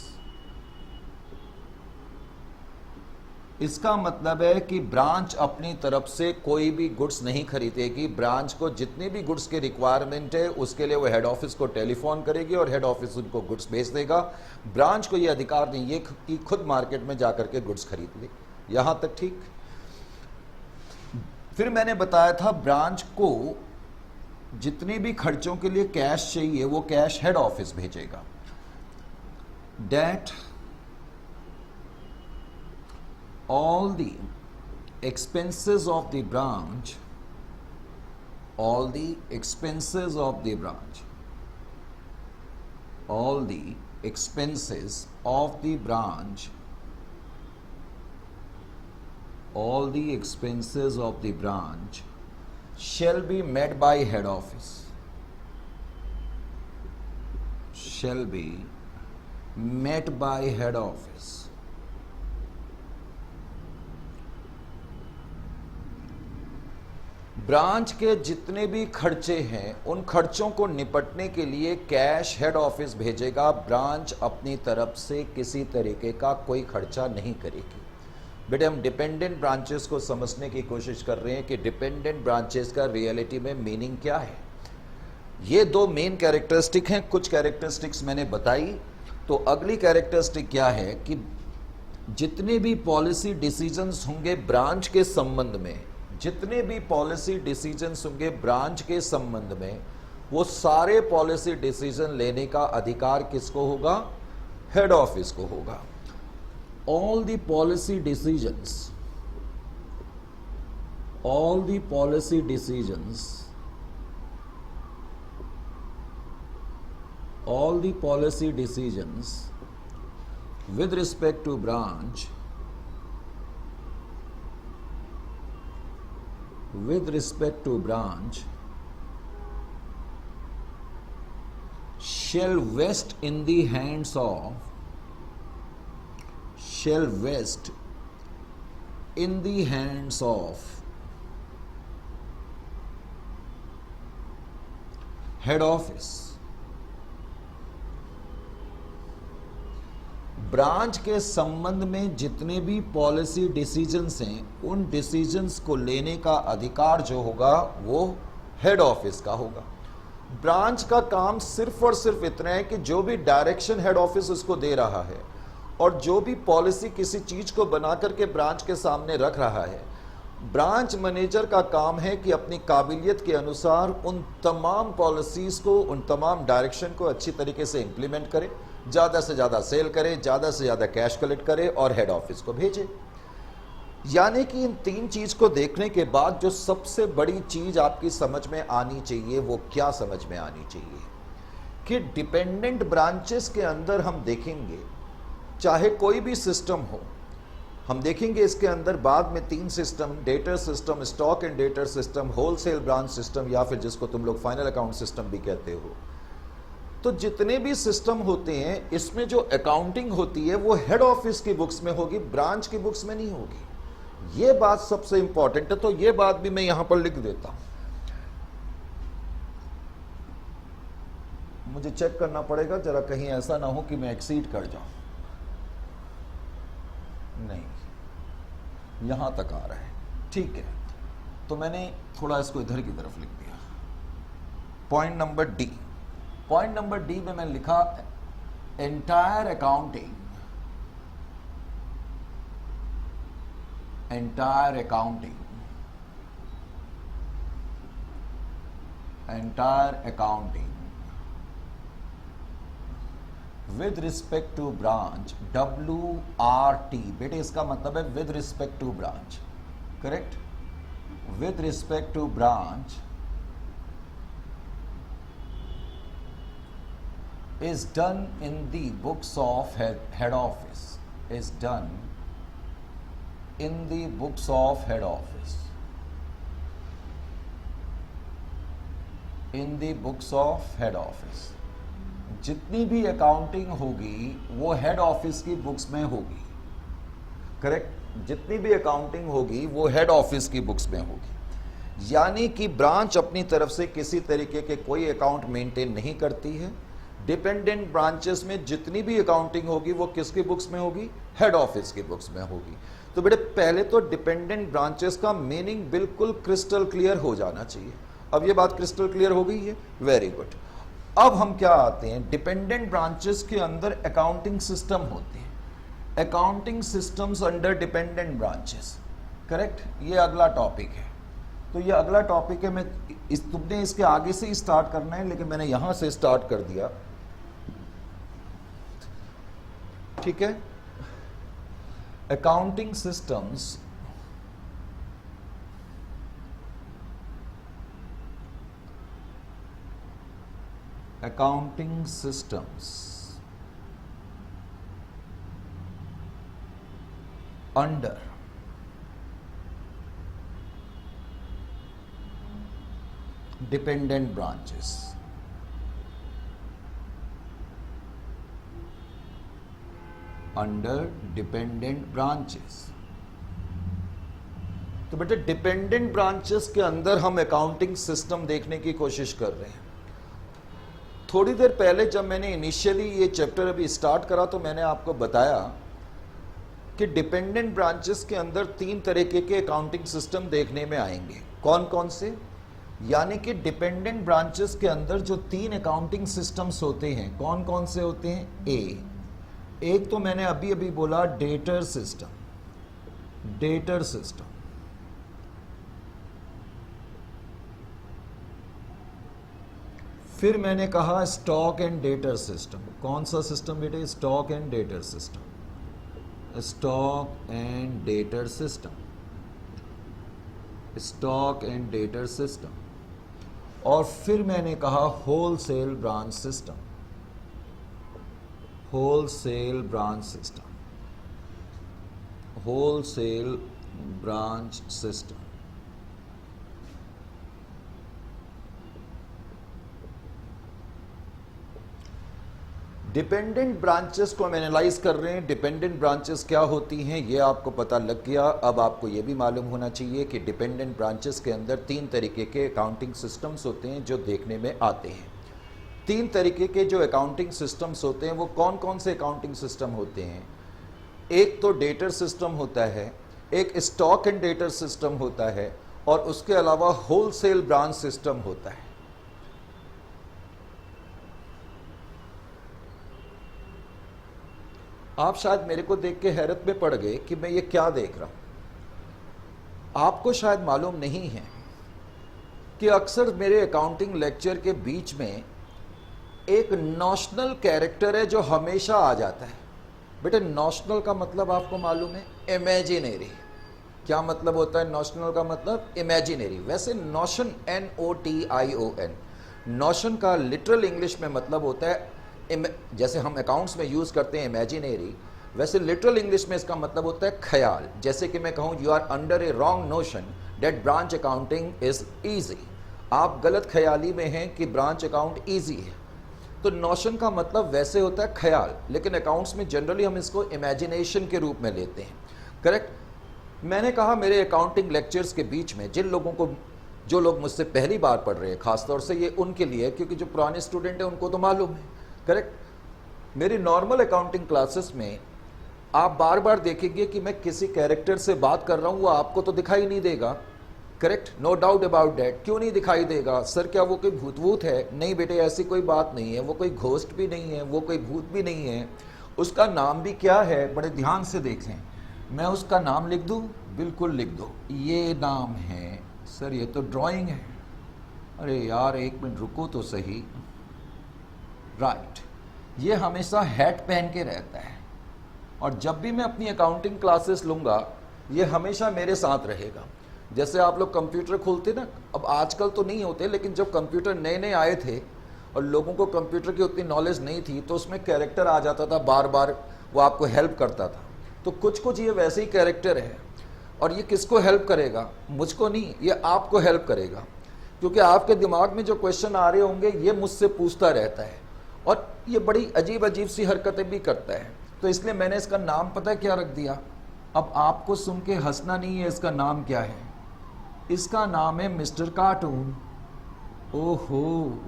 इसका मतलब है कि ब्रांच अपनी तरफ से कोई भी गुड्स नहीं खरीदेगी, ब्रांच को जितनी भी गुड्स के रिक्वायरमेंट है उसके लिए वो हेड ऑफिस को टेलीफोन करेगी और हेड ऑफिस उनको गुड्स भेज देगा। ब्रांच को ये अधिकार नहीं है कि खुद मार्केट में जाकर के गुड्स खरीद ले। यहां तक ठीक। फिर मैंने बताया था ब्रांच को जितने भी खर्चों के लिए कैश चाहिए वो कैश हेड ऑफिस भेजेगा। That all the expenses of the branch, all the expenses of the branch, all the expenses of the branch, all the expenses of the branch shall be met by head office, shall be met by head office। Branch के जितने भी खर्चे हैं उन खर्चों को निपटने के लिए कैश हेड ऑफिस भेजेगा। ब्रांच अपनी तरफ से किसी तरीके का कोई खर्चा नहीं करेगी। बेटे हम डिपेंडेंट ब्रांचेस को समझने की कोशिश कर रहे हैं कि डिपेंडेंट ब्रांचेस का रियलिटी में मीनिंग क्या है। ये दो मेन कैरेक्टरिस्टिक हैं, कुछ कैरेक्टरिस्टिक्स मैंने बताई। तो अगली कैरेक्टरिस्टिक क्या है कि जितने भी पॉलिसी डिसीजंस होंगे ब्रांच के संबंध में, जितने भी पॉलिसी डिसीजंस होंगे ब्रांच के संबंध में, वो सारे पॉलिसी डिसीजन लेने का अधिकार किसको होगा? हेड ऑफिस को होगा। All the policy decisions, all the policy decisions, all the policy decisions with respect to branch, with respect to branch shall vest in the hands of, shall vest in the hands of head office। Branch के संबंध में जितने भी policy decisions हैं उन decisions को लेने का अधिकार जो होगा वो हेड ऑफिस का होगा। ब्रांच का काम सिर्फ और सिर्फ इतना है कि जो भी डायरेक्शन हेड ऑफिस उसको दे रहा है और जो भी पॉलिसी किसी चीज को बना करके ब्रांच के सामने रख रहा है, ब्रांच मैनेजर का काम है कि अपनी काबिलियत के अनुसार उन तमाम पॉलिसीज को, उन तमाम डायरेक्शन को अच्छी तरीके से इंप्लीमेंट करे, ज़्यादा से ज़्यादा सेल करे, ज़्यादा से ज़्यादा कैश कलेक्ट करे और हेड ऑफिस को भेजे। यानी कि इन तीन चीज़ को देखने के बाद जो सबसे बड़ी चीज़ आपकी समझ में आनी चाहिए वो क्या समझ में आनी चाहिए कि डिपेंडेंट ब्रांचेस के अंदर हम देखेंगे, चाहे कोई भी सिस्टम हो, हम देखेंगे इसके अंदर बाद में तीन system, debtor system, stock and debtor system, wholesale branch system या फिर जिसको तुम लोग फाइनल अकाउंट सिस्टम भी कहते हो। तो जितने भी सिस्टम होते हैं इसमें जो अकाउंटिंग होती है वो हेड ऑफिस की बुक्स में होगी, ब्रांच की बुक्स में नहीं होगी। ये बात सबसे इंपॉर्टेंट है, तो ये बात भी मैं यहां पर लिख देता हूं। मुझे चेक करना पड़ेगा जरा, कहीं ऐसा ना हो कि मैं एक्सीड कर जाऊं। नहीं, यहां तक आ रहा है, ठीक है। तो मैंने थोड़ा इसको इधर की तरफ लिख दिया। Point number D, point number D में मैं लिखा entire accounting, entire accounting, entire accounting with respect to branch, WRT, बेटे इसका मतलब है with respect to branch, correct, with respect to branch is done in the books of head office, is done in the books of head office, in the books of head office, जितनी भी accounting होगी वो head office की books में होगी, correct, जितनी भी accounting होगी वो हेड ऑफिस की बुक्स में होगी। यानी कि ब्रांच अपनी तरफ से किसी तरीके के कोई अकाउंट मेंटेन नहीं करती है। डिपेंडेंट ब्रांचेस में जितनी भी अकाउंटिंग होगी वो किसकी बुक्स में होगी, हेड ऑफिस की बुक्स में होगी। तो बेटे पहले तो डिपेंडेंट ब्रांचेस का मीनिंग बिल्कुल क्रिस्टल क्लियर हो जाना चाहिए। अब ये बात क्रिस्टल क्लियर हो गई है, वेरी गुड। अब हम क्या आते हैं, डिपेंडेंट ब्रांचेस के अंदर अकाउंटिंग सिस्टम होते हैं, accounting systems under dependent branches, correct, ये अगला टॉपिक है। तो ये अगला टॉपिक है, मैं तुमने इसके आगे से ही स्टार्ट करना है लेकिन मैंने यहां से स्टार्ट कर दिया, ठीक है। Accounting systems accounting systems under dependent branches, under dependent branches। तो बेटे डिपेंडेंट ब्रांचेस के अंदर हम अकाउंटिंग सिस्टम देखने की कोशिश कर रहे हैं। थोड़ी देर पहले जब मैंने इनिशियली ये चैप्टर अभी स्टार्ट करा तो मैंने आपको बताया कि डिपेंडेंट ब्रांचेस के अंदर 3 तरीके के अकाउंटिंग सिस्टम देखने में आएंगे। कौन कौन से, यानी कि डिपेंडेंट ब्रांचेस के अंदर जो 3 अकाउंटिंग सिस्टम्स होते हैं, कौन कौन से होते हैं। एक तो मैंने अभी अभी बोला डेटर सिस्टम, डेटर सिस्टम, फिर मैंने कहा स्टॉक एंड डेटर सिस्टम। कौन सा सिस्टम बेटे, stock and debtor system, stock and debtor system, stock and debtor system. और फिर मैंने कहा wholesale branch system, wholesale branch system, wholesale branch system. Dependent branches को हम एनालाइज कर रहे हैं। डिपेंडेंट ब्रांचेस क्या होती हैं ये आपको पता लग गया। अब आपको ये भी मालूम होना चाहिए कि डिपेंडेंट ब्रांचेस के अंदर 3 तरीके के अकाउंटिंग सिस्टम्स होते हैं जो देखने में आते हैं। 3 तरीके के जो अकाउंटिंग सिस्टम्स होते हैं वो कौन कौन से अकाउंटिंग सिस्टम होते हैं। एक तो डेटर सिस्टम होता है, एक स्टॉक एंड डेटर सिस्टम होता है, और उसके अलावा होलसेल ब्रांच सिस्टम होता है। आप शायद मेरे को देख के हैरत में पड़ गए कि मैं ये क्या देख रहा हूं। आपको शायद मालूम नहीं है कि अक्सर मेरे अकाउंटिंग लेक्चर के बीच में एक नॉशनल कैरेक्टर है जो हमेशा आ जाता है। बेटे नॉशनल का मतलब आपको मालूम है, इमेजिनरी। क्या मतलब होता है नॉशनल का मतलब? इमेजिनरी। वैसे नोशन, NOTION, नोशन का लिटरल इंग्लिश में मतलब होता है, जैसे हम अकाउंट्स में यूज करते हैं इमेजिनरी, वैसे लिटरल इंग्लिश में इसका मतलब होता है ख्याल। जैसे कि मैं कहूं you are under a wrong notion that branch accounting is easy. आप गलत ख्याली में हैं कि ब्रांच अकाउंट इजी है। तो नोशन का मतलब वैसे होता है ख्याल, लेकिन अकाउंट्स में जनरली हम इसको इमेजिनेशन के रूप में लेते हैं, करेक्ट। मैंने कहा मेरे अकाउंटिंग लेक्चर्स के बीच में जिन लोगों को, जो लोग मुझसे पहली बार पढ़ रहे हैं, खासतौर से ये उनके लिए, क्योंकि जो पुराने स्टूडेंट हैं उनको तो मालूम है, करेक्ट। मेरी नॉर्मल अकाउंटिंग क्लासेस में आप बार बार देखेंगे कि मैं किसी कैरेक्टर से बात कर रहा हूं, वो आपको तो दिखाई नहीं देगा, correct, no doubt about that. क्यों नहीं दिखाई देगा सर, क्या वो कोई भूत वूत है? नहीं बेटे, ऐसी कोई बात नहीं है, वो कोई घोस्ट भी नहीं है, वो कोई भूत भी नहीं है। उसका नाम भी क्या है, बड़े ध्यान से देखें। मैं उसका नाम लिख दूं? बिल्कुल लिख दो। ये नाम है सर, ये तो ड्राइंग है। अरे यार एक मिनट रुको तो सही। राइट, ये हमेशा हैट पहन के रहता है और जब भी मैं अपनी अकाउंटिंग क्लासेस लूँगा ये हमेशा मेरे साथ रहेगा। जैसे आप लोग कंप्यूटर खोलते ना, अब आजकल तो नहीं होते, लेकिन जब कंप्यूटर नए नए आए थे और लोगों को कंप्यूटर की उतनी नॉलेज नहीं थी तो उसमें कैरेक्टर आ जाता था, बार बार वो आपको हेल्प करता था। तो कुछ कुछ ये वैसे ही कैरेक्टर है और ये किसको हेल्प करेगा? मुझको नहीं, ये आपको हेल्प करेगा, क्योंकि आपके दिमाग में जो क्वेश्चन आ रहे होंगे ये मुझसे पूछता रहता है और ये बड़ी अजीब अजीब सी हरकतें भी करता है। तो इसलिए मैंने इसका नाम पता है क्या रख दिया? अब आपको सुन के हंसना नहीं है, इसका नाम क्या है? इसका नाम है मिस्टर कार्टून। ओहो,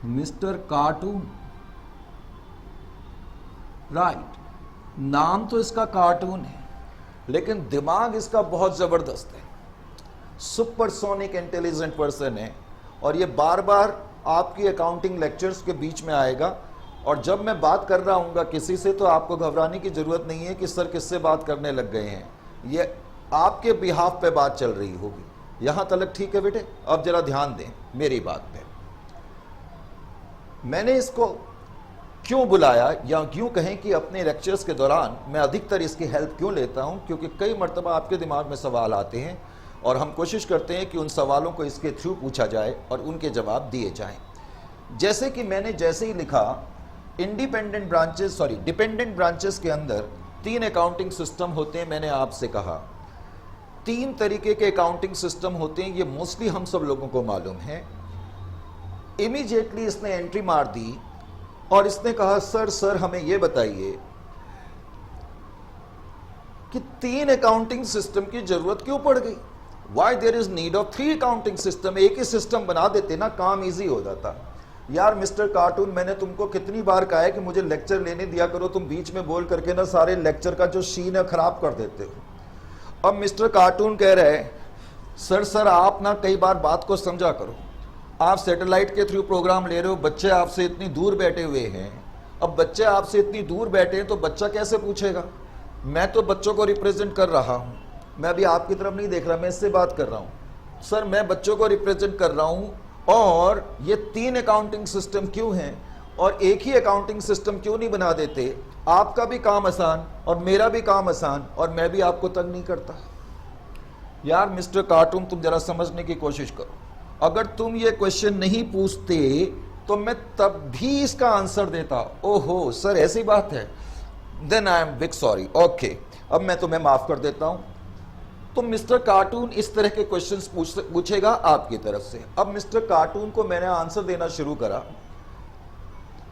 मिस्टर कार्टून, राइट। नाम तो इसका कार्टून है लेकिन दिमाग इसका बहुत जबरदस्त है, सुपरसोनिक इंटेलिजेंट पर्सन है और ये बार बार आपकी अकाउंटिंग लेक्चर्स के बीच में आएगा। और जब मैं बात कर रहा हूँगा किसी से तो आपको घबराने की ज़रूरत नहीं है कि सर किससे बात करने लग गए हैं, ये आपके बिहाफ पे बात चल रही होगी। यहाँ तक ठीक है बेटे? अब जरा ध्यान दें मेरी बात पे। मैंने इसको क्यों बुलाया, या क्यों कहें कि अपने लेक्चर्स के दौरान मैं अधिकतर इसकी हेल्प क्यों लेता हूँ, क्योंकि कई मरतबा आपके दिमाग में सवाल आते हैं और हम कोशिश करते हैं कि उन सवालों को इसके थ्रू पूछा जाए और उनके जवाब दिए जाएं। जैसे कि मैंने जैसे ही लिखा डिपेंडेंट ब्रांचेस के अंदर 3 अकाउंटिंग सिस्टम होते हैं। मैंने आपसे कहा 3 तरीके के अकाउंटिंग सिस्टम होते हैं, ये मोस्टली हम सब लोगों को मालूम है। इमीडिएटली इसने एंट्री मार दी और इसने कहा सर हमें ये बताइए कि 3 अकाउंटिंग सिस्टम की जरूरत क्यों पड़ गई? Why there is need of 3 accounting system? एक ही सिस्टम बना देते ना, काम इजी हो जाता। यार मिस्टर कार्टून, मैंने तुमको कितनी बार कहा है कि मुझे लेक्चर लेने दिया करो, तुम बीच में बोल करके ना सारे लेक्चर का जो शीन है खराब कर देते हो। अब मिस्टर कार्टून कह रहे हैं सर आप ना कई बार बात को समझा करो, आप सैटेलाइट के थ्रू प्रोग्राम ले रहे हो, बच्चे आपसे इतनी दूर बैठे हुए हैं। अब बच्चे आपसे इतनी दूर बैठे हैं तो बच्चा कैसे पूछेगा? मैं तो बच्चों को रिप्रेजेंट कर रहा हूँ, मैं अभी आपकी तरफ नहीं देख रहा, मैं इससे बात कर रहा हूँ। सर मैं बच्चों को रिप्रेजेंट कर रहा हूँ और ये 3 अकाउंटिंग सिस्टम क्यों हैं और एक ही अकाउंटिंग सिस्टम क्यों नहीं बना देते? आपका भी काम आसान और मेरा भी काम आसान और मैं भी आपको तंग नहीं करता। यार मिस्टर कार्टून, तुम जरा समझने की कोशिश करो। अगर तुम ये क्वेश्चन नहीं पूछते तो मैं तब भी इसका आंसर देता। ओहो सर ऐसी बात है, then I am big sorry. Okay, अब मैं तुम्हें माफ कर देता हूं। तो मिस्टर कार्टून इस तरह के क्वेश्चंस पूछेगा आपकी तरफ से। अब मिस्टर कार्टून को मैंने आंसर देना शुरू करा।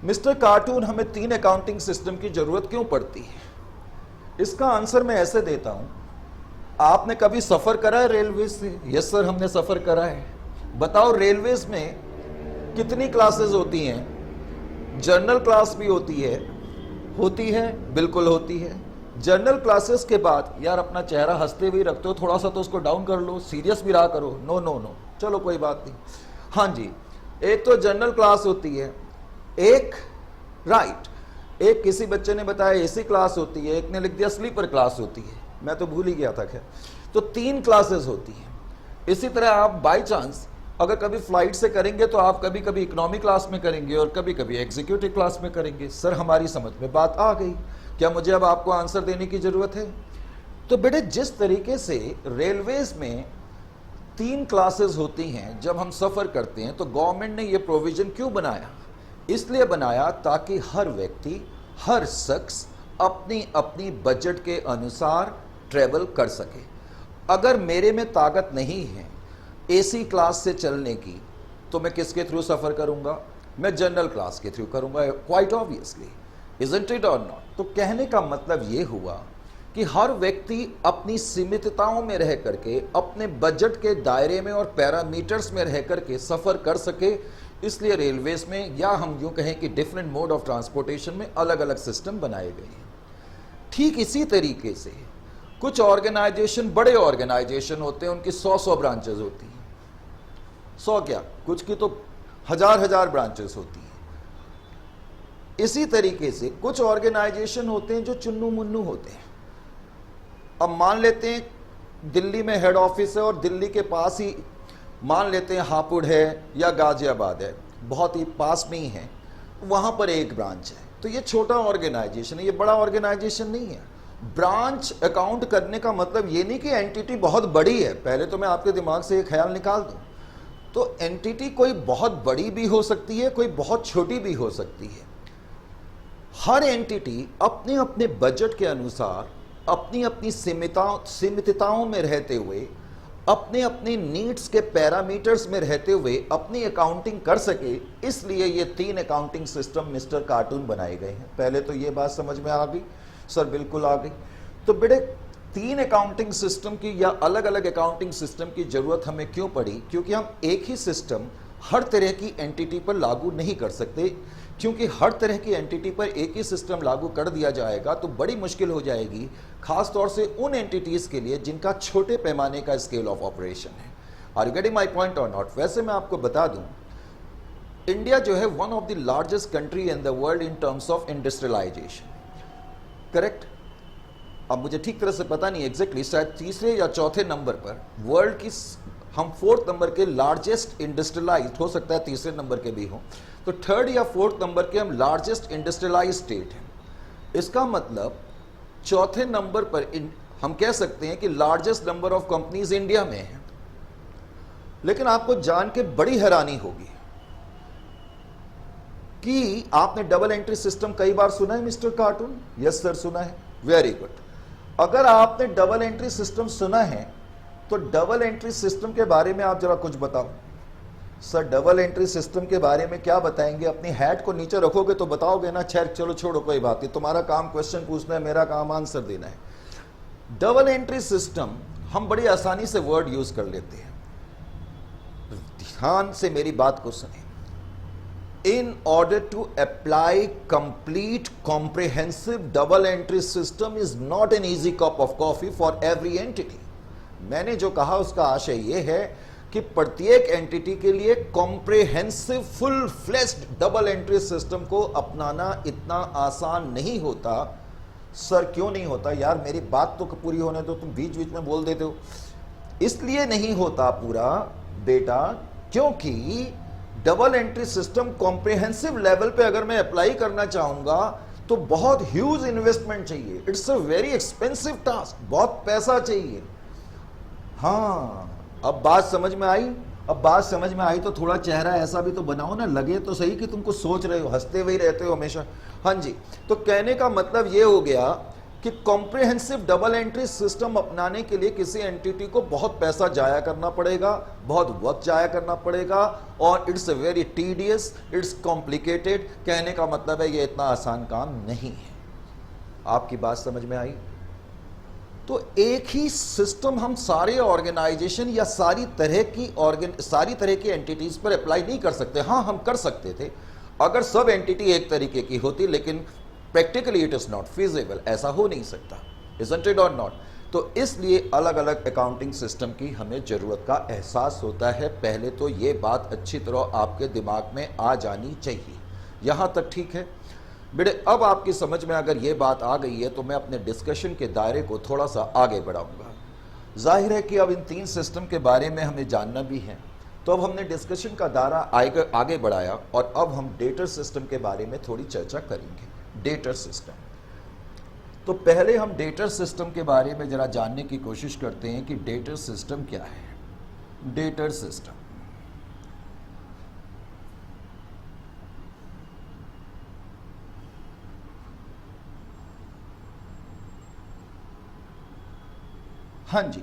मिस्टर कार्टून, हमें 3 अकाउंटिंग सिस्टम की जरूरत क्यों पड़ती है? इसका आंसर मैं ऐसे देता हूं, आपने कभी सफर करा है रेलवे से? यस सर, हमने सफर करा है। बताओ रेलवेज में कितनी क्लासेस होती हैं? जनरल क्लास भी होती है, बिल्कुल होती है। जनरल क्लासेस के बाद यार अपना चेहरा हंसते हुए रखते हो, थोड़ा सा तो उसको डाउन कर लो, सीरियस भी रहा करो। नो, चलो कोई बात नहीं। हाँ जी, एक तो जनरल क्लास होती है, एक एक किसी बच्चे ने बताया एसी क्लास होती है, एक ने लिख दिया स्लीपर क्लास होती है, मैं तो भूल ही गया था। खैर, तो 3 क्लासेस होती हैं। इसी तरह आप बाई चांस अगर कभी फ्लाइट से करेंगे तो आप कभी कभी इकोनॉमी क्लास में करेंगे और कभी कभी एग्जीक्यूटिव क्लास में करेंगे। सर हमारी समझ में बात आ गई, क्या मुझे अब आपको आंसर देने की जरूरत है? तो बेटे जिस तरीके से रेलवेज में 3 क्लासेस होती हैं जब हम सफर करते हैं, तो गवर्नमेंट ने ये प्रोविजन क्यों बनाया? इसलिए बनाया ताकि हर व्यक्ति, हर शख्स अपनी अपनी बजट के अनुसार ट्रेवल कर सके। अगर मेरे में ताकत नहीं है एसी क्लास से चलने की तो मैं किसके थ्रू सफर करूंगा? मैं जनरल क्लास के थ्रू करूंगा, क्वाइट ऑब्वियसली, इजंट इट और नॉट? तो कहने का मतलब ये हुआ कि हर व्यक्ति अपनी सीमितताओं में रह करके, अपने बजट के दायरे में और पैरामीटर्स में रह करके सफर कर सके। इसलिए रेलवेज में, या हम यूं कहें कि डिफरेंट मोड ऑफ ट्रांसपोर्टेशन में अलग अलग सिस्टम बनाए गए हैं। ठीक इसी तरीके से कुछ ऑर्गेनाइजेशन बड़े ऑर्गेनाइजेशन होते हैं, उनकी 100 ब्रांचेस होती हैं, 100 क्या, कुछ की तो हजार ब्रांचेस होती हैं। इसी तरीके से कुछ ऑर्गेनाइजेशन होते हैं जो चुन्नू मुन्नू होते हैं। अब मान लेते हैं दिल्ली में हेड ऑफिस है और दिल्ली के पास ही मान लेते हैं हापुड़ है या गाजियाबाद है, बहुत ही पास में ही है, वहां पर एक ब्रांच है, तो ये छोटा ऑर्गेनाइजेशन है, ये बड़ा ऑर्गेनाइजेशन नहीं है। ब्रांच अकाउंट करने का मतलब ये नहीं कि एंटिटी बहुत बड़ी है, पहले तो मैं आपके दिमाग से ये ख्याल निकाल दूं। तो एंटिटी कोई बहुत बड़ी भी हो सकती है, कोई बहुत छोटी भी हो सकती है। हर एंटिटी अपने अपने बजट के अनुसार, अपनी अपनी सीमितताओं में रहते हुए, अपने अपने नीड्स के पैरामीटर्स में रहते हुए अपनी अकाउंटिंग कर सके, इसलिए ये 3 अकाउंटिंग सिस्टम मिस्टर कार्टून बनाए गए हैं। पहले तो ये बात समझ में आ गई सर? बिल्कुल आ गई। तो बेटे 3 अकाउंटिंग सिस्टम की या अलग अलग अकाउंटिंग सिस्टम की जरूरत हमें क्यों पड़ी? क्योंकि हम एक ही सिस्टम हर तरह की एंटिटी पर लागू नहीं कर सकते, क्योंकि हर तरह की एंटिटी पर एक ही सिस्टम लागू कर दिया जाएगा तो बड़ी मुश्किल हो जाएगी, खास तौर से उन एंटिटीज के लिए जिनका छोटे पैमाने का स्केल ऑफ ऑपरेशन है। Are you getting my point or not? वैसे मैं आपको बता दूं, इंडिया जो है one of the largest country in the world in terms of industrialisation, correct? अब मुझे ठीक तरह से पता नहीं एग्जैक्टली, शायद तीसरे या चौथे नंबर पर वर्ल्ड की, हम 4th नंबर के लार्जेस्ट इंडस्ट्रियलाइज्ड, हो सकता है तीसरे नंबर के भी हों, तो 3rd या 4th नंबर के हम लार्जेस्ट इंडस्ट्रियलाइज्ड स्टेट हैं। इसका मतलब चौथे नंबर पर हम कह सकते हैं कि largest number of companies India में है। लेकिन आपको जान के बड़ी हैरानी होगी कि आपने डबल एंट्री सिस्टम कई बार सुना है मिस्टर कार्टून? यस सर, सुना है। Very good. अगर आपने डबल एंट्री सिस्टम सुना है तो डबल एंट्री सिस्टम के बारे में आप जरा कुछ बताओ। सर डबल एंट्री सिस्टम के बारे में क्या बताएंगे? अपनी हैट को नीचे रखोगे तो बताओगे ना? चलो छोड़ो, कोई बात नहीं, तुम्हारा काम क्वेश्चन पूछना है, मेरा काम आंसर देना है। डबल एंट्री सिस्टम हम बड़ी आसानी से वर्ड यूज कर लेते हैं, ध्यान से मेरी बात को सुने। In order to apply complete comprehensive double entry system is not an easy cup of coffee for every entity. मैंने जो कहा उसका आशय यह है कि प्रत्येक एंटिटी के लिए comprehensive full fleshed double entry system को अपनाना इतना आसान नहीं होता। सर क्यों नहीं होता? यार मेरी बात तो पूरी होने दो, तुम बीच बीच में बोल देते हो। इसलिए नहीं होता पूरा बेटा क्योंकि double entry system comprehensive level पे अगर मैं अप्लाई करना चाहूंगा तो बहुत ह्यूज इन्वेस्टमेंट चाहिए। It's a very expensive task, बहुत पैसा चाहिए। हाँ, अब बात समझ में आई? अब बात समझ में आई तो थोड़ा चेहरा ऐसा भी तो बनाओ ना, लगे तो सही कि तुम कुछ सोच रहे हो, हंसते हुए रहते हो हमेशा। हाँ जी, तो कहने का मतलब ये हो गया कि कॉम्प्रिहेंसिव डबल एंट्री सिस्टम अपनाने के लिए किसी एंटिटी को बहुत पैसा जाया करना पड़ेगा, बहुत वक्त जाया करना पड़ेगा, और it's very tedious, it's complicated. कहने का मतलब है ये इतना आसान काम नहीं है। आपकी बात समझ में आई? तो एक ही सिस्टम हम सारे ऑर्गेनाइजेशन या सारी तरह की एंटिटीज पर अप्लाई नहीं कर सकते। हाँ, हम कर सकते थे अगर सब एंटिटी एक तरीके की होती, लेकिन practically it is not feasible, ऐसा हो नहीं सकता। इजंट इट और नॉट? तो इसलिए अलग अलग अकाउंटिंग सिस्टम की हमें जरूरत का एहसास होता है। पहले तो ये बात अच्छी तरह आपके दिमाग में आ जानी चाहिए। यहां तक ठीक है बेटे? अब आपकी समझ में अगर ये बात आ गई है तो मैं अपने डिस्कशन के दायरे को थोड़ा सा आगे बढ़ाऊंगा। जाहिर है कि अब इन 3 सिस्टम के बारे में हमें जानना भी है, तो अब हमने डिस्कशन का दायरा आगे बढ़ाया और अब हम डेटर सिस्टम के बारे में थोड़ी चर्चा करेंगे। डेटर सिस्टम, तो पहले हम डेटर सिस्टम के बारे में जरा जानने की कोशिश करते हैं कि डेटर सिस्टम क्या है। डेटर सिस्टम हाँ जी,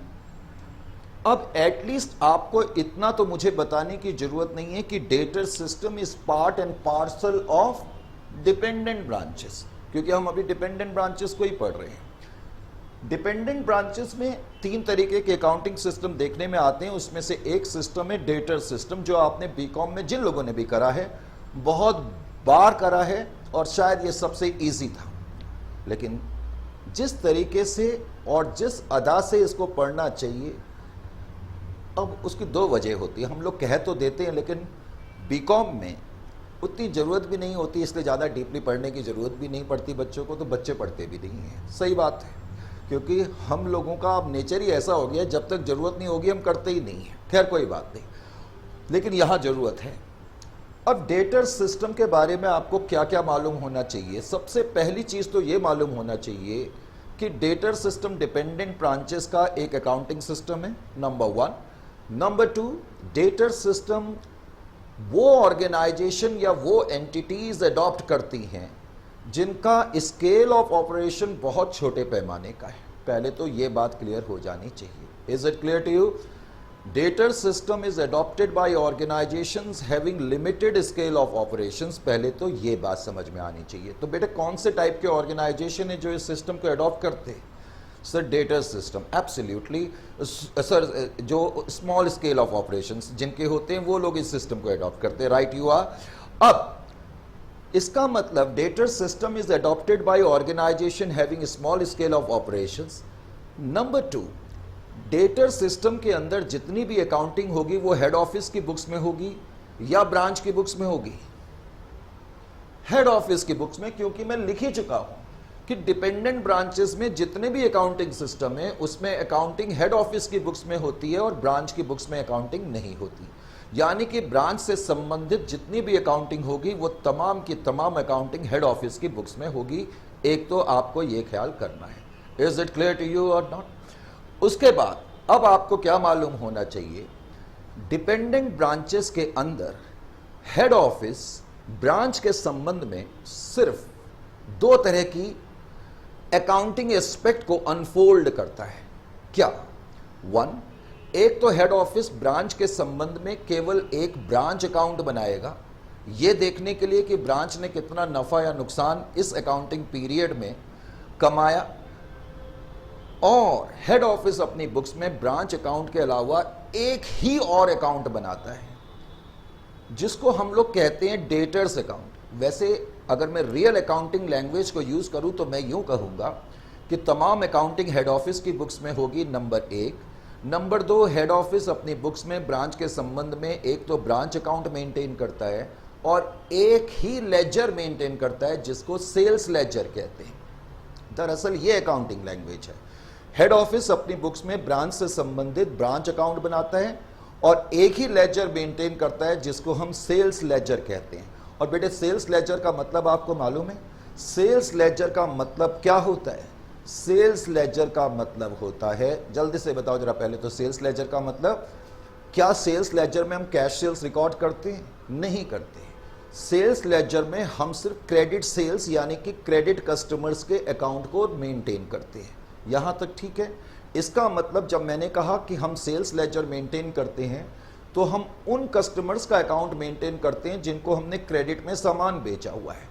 अब एटलीस्ट आपको इतना तो मुझे बताने की जरूरत नहीं है कि debtor system is part and parcel of dependent branches, क्योंकि हम अभी डिपेंडेंट ब्रांचेस को ही पढ़ रहे हैं। डिपेंडेंट ब्रांचेस में 3 तरीके के अकाउंटिंग सिस्टम देखने में आते हैं। उसमें से एक सिस्टम है डेटर सिस्टम, जो आपने बीकॉम में जिन लोगों ने भी करा है, बहुत बार करा है और शायद ये सबसे इजी था। लेकिन जिस तरीके से और जिस अदा से इसको पढ़ना चाहिए, अब उसकी दो वजह होती है। हम लोग कह तो देते हैं, लेकिन बीकॉम में उतनी ज़रूरत भी नहीं होती, इसलिए ज़्यादा डीपली पढ़ने की ज़रूरत भी नहीं पड़ती बच्चों को, तो बच्चे पढ़ते भी नहीं हैं। सही बात है, क्योंकि हम लोगों का अब नेचर ही ऐसा हो गया, जब तक ज़रूरत नहीं होगी हम करते ही नहीं हैं। खैर कोई बात नहीं, लेकिन यहाँ ज़रूरत है। अब डेटर सिस्टम के बारे में आपको क्या क्या मालूम होना चाहिए? सबसे पहली चीज़ तो ये मालूम होना चाहिए कि डेटर सिस्टम डिपेंडेंट ब्रांचेस का एक अकाउंटिंग सिस्टम है, नंबर 1। नंबर 2, डेटर सिस्टम वो ऑर्गेनाइजेशन या वो एंटिटीज अडॉप्ट करती हैं जिनका स्केल ऑफ ऑपरेशन बहुत छोटे पैमाने का है। पहले तो ये बात क्लियर हो जानी चाहिए। Is it clear to you? Debtor system is adopted by organisations having limited scale of operations. पहले तो ये बात समझ में आनी चाहिए। तो बेटे कौन से टाइप के ऑर्गेनाइजेशन है जो इस सिस्टम को अडॉप्ट करते हैं? Sir debtor system, absolutely sir, जो स्मॉल स्केल ऑफ ऑपरेशंस जिनके होते हैं वो लोग इस सिस्टम को अडॉप्ट करते हैं। Right you are. अब इसका मतलब debtor system is adopted by organisation having small scale of operations. Number 2, debtor system के अंदर जितनी भी अकाउंटिंग होगी वो हेड ऑफिस की बुक्स में होगी या ब्रांच की बुक्स में होगी? हेड ऑफिस की बुक्स में, क्योंकि मैं लिख ही चुका हूं कि डिपेंडेंट ब्रांचेस में जितने भी अकाउंटिंग सिस्टम है उसमें अकाउंटिंग हेड ऑफिस की बुक्स में होती है और ब्रांच की बुक्स में अकाउंटिंग नहीं होती। यानी कि ब्रांच से संबंधित जितनी भी अकाउंटिंग होगी वो तमाम की तमाम अकाउंटिंग हेड ऑफिस की बुक्स में होगी। एक तो आपको ये ख्याल करना है। Is it clear to you or not? उसके बाद अब आपको क्या मालूम होना चाहिए? डिपेंडेंट ब्रांचेस के अंदर हेड ऑफिस ब्रांच के संबंध में सिर्फ दो तरह की अकाउंटिंग एस्पेक्ट को अनफोल्ड करता है। क्या? 1, एक तो हेड ऑफिस ब्रांच के संबंध में केवल एक ब्रांच अकाउंट बनाएगा, यह देखने के लिए कि ब्रांच ने कितना नफा या नुकसान इस अकाउंटिंग पीरियड में कमाया। और हेड ऑफिस अपनी बुक्स में ब्रांच अकाउंट के अलावा एक ही और अकाउंट बनाता है जिसको हम लोग कहते हैं डेटर्स अकाउंट। वैसे अगर मैं रियल अकाउंटिंग लैंग्वेज को यूज करूं तो मैं यूं कहूंगा कि तमाम अकाउंटिंग हेड ऑफिस की बुक्स में होगी, नंबर 1। नंबर 2, हेड ऑफिस अपनी बुक्स में ब्रांच के संबंध में एक तो ब्रांच अकाउंट मेंटेन करता है और एक ही लेजर मेंटेन करता है जिसको सेल्स लेजर कहते हैं। दरअसल ये अकाउंटिंग लैंग्वेज है। हेड ऑफिस अपनी बुक्स में ब्रांच से संबंधित ब्रांच अकाउंट बनाता है और एक ही लेजर मेंटेन करता है जिसको हम सेल्स लेजर कहते हैं। और बेटे सेल्स लेजर का मतलब आपको मालूम है? सेल्स लेजर का मतलब क्या होता है? सेल्स लेजर का मतलब होता है, जल्दी से बताओ जरा पहले तो, सेल्स लेजर का मतलब क्या? सेल्स लेजर में हम कैश सेल्स रिकॉर्ड करते हैं? नहीं करते। सेल्स लेजर में हम सिर्फ क्रेडिट सेल्स यानी कि क्रेडिट कस्टमर्स के अकाउंट को मेंटेन करते हैं। यहां तक ठीक है? इसका मतलब जब मैंने कहा कि हम सेल्स लेजर मेंटेन करते हैं तो हम उन कस्टमर्स का अकाउंट मेंटेन करते हैं जिनको हमने क्रेडिट में सामान बेचा हुआ है।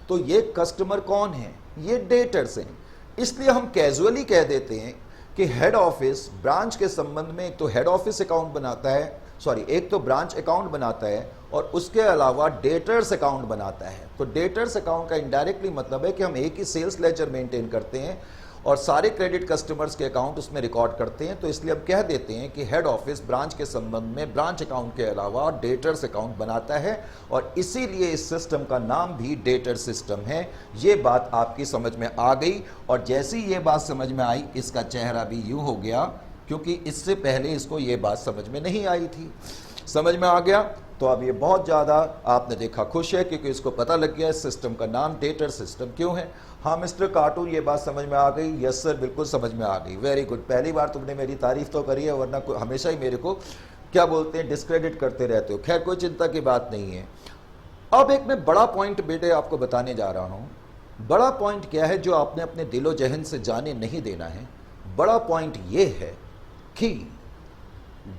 तो ये कस्टमर कौन है? ये डेटर्स हैं। इसलिए हम कैजुअली कह देते हैं कि हेड ऑफिस ब्रांच के संबंध में एक तो हेड ऑफिस अकाउंट बनाता है, एक तो ब्रांच अकाउंट बनाता है और उसके अलावा डेटर्स अकाउंट बनाता है। तो डेटर्स अकाउंट का इनडायरेक्टली मतलब है कि हम एक ही सेल्स लेजर मेंटेन करते हैं और सारे क्रेडिट कस्टमर्स के अकाउंट उसमें रिकॉर्ड करते हैं। तो इसलिए हम कह देते हैं कि हेड ऑफिस ब्रांच के संबंध में ब्रांच अकाउंट के अलावा डेटर्स अकाउंट बनाता है और इसीलिए इस सिस्टम का नाम भी डेटर सिस्टम है। ये बात आपकी समझ में आ गई और जैसी ये बात समझ में आई इसका चेहरा भी यूं हो गया, क्योंकि इससे पहले इसको ये बात समझ में नहीं आई थी। समझ में आ गया? तो अब ये बहुत ज़्यादा आपने देखा खुश है क्योंकि इसको पता लग गया इस सिस्टम का नाम डेटर सिस्टम क्यों है। हाँ मिस्टर कार्टून, ये बात समझ में आ गई? यस सर, बिल्कुल समझ में आ गई। वेरी गुड, पहली बार तुमने मेरी तारीफ तो करी है, वरना हमेशा ही मेरे को क्या बोलते हैं, डिस्क्रेडिट करते रहते हो। खैर कोई चिंता की बात नहीं है। अब एक मैं बड़ा पॉइंट बेटे आपको बताने जा रहा हूँ। बड़ा पॉइंट क्या है जो आपने अपने दिलो जहन से जाने नहीं देना है? बड़ा पॉइंट ये है कि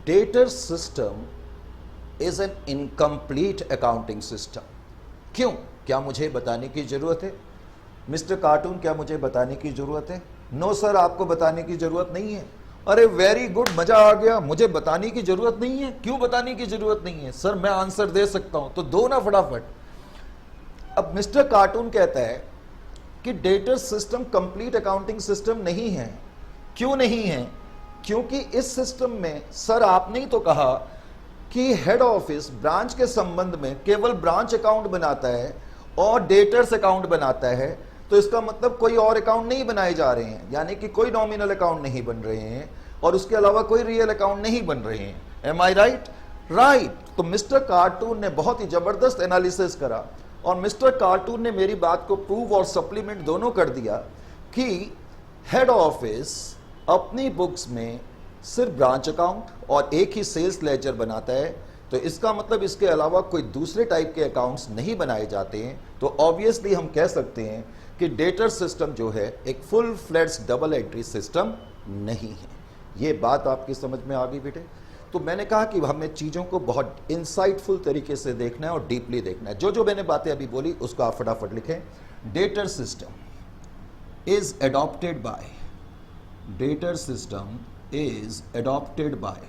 debtor system is an incomplete accounting system. क्यों? क्या मुझे बताने की जरूरत है? मिस्टर कार्टून, क्या मुझे बताने की जरूरत है? नो सर, आपको बताने की जरूरत नहीं है। अरे वेरी गुड, मजा आ गया। मुझे बताने की जरूरत नहीं है? क्यों बताने की जरूरत नहीं है? सर मैं आंसर दे सकता हूं, तो दो ना फटाफट। अब मिस्टर कार्टून कहता है कि debtor system complete accounting system नहीं है। क्यों नहीं है? क्योंकि इस सिस्टम में सर आपने ही तो कहा कि हेड ऑफिस ब्रांच के संबंध में केवल ब्रांच अकाउंट बनाता है और डेटर्स अकाउंट बनाता है, तो इसका मतलब कोई और अकाउंट नहीं बनाए जा रहे हैं, यानी कि कोई नॉमिनल अकाउंट नहीं बन रहे हैं और उसके अलावा कोई रियल अकाउंट नहीं बन रहे हैं। एम आई राइट? राइट। तो मिस्टर कार्टून ने बहुत ही जबरदस्त एनालिसिस करा और मिस्टर कार्टून ने मेरी बात को प्रूव और सप्लीमेंट दोनों कर दिया कि हेड ऑफिस अपनी बुक्स में सिर्फ ब्रांच अकाउंट और एक ही सेल्स लेजर बनाता है, तो इसका मतलब इसके अलावा कोई दूसरे टाइप के अकाउंट्स नहीं बनाए जाते हैं। तो ऑब्वियसली हम कह सकते हैं कि डेटर सिस्टम जो है एक फुल फ्लेड्स डबल एंट्री सिस्टम नहीं है। ये बात आपकी समझ में आ गई बेटे? तो मैंने कहा कि हमें चीज़ों को बहुत इंसाइटफुल तरीके से देखना है और डीपली देखना है। जो जो मैंने बातें अभी बोली उसको आप फटाफट लिखें। Debtor system is adopted by, debtor system is adopted by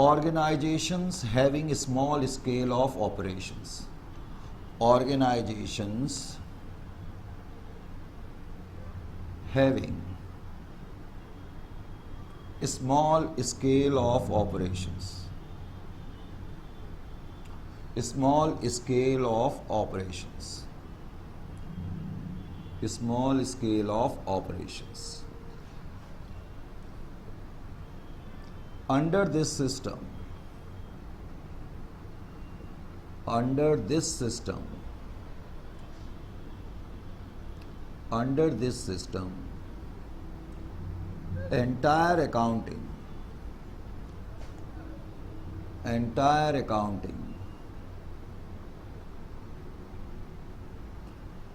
organizations having a small scale of operations, organizations having a small scale of operations, small scale of operations, small scale of operations. Under this system, under this system, under this system, entire accounting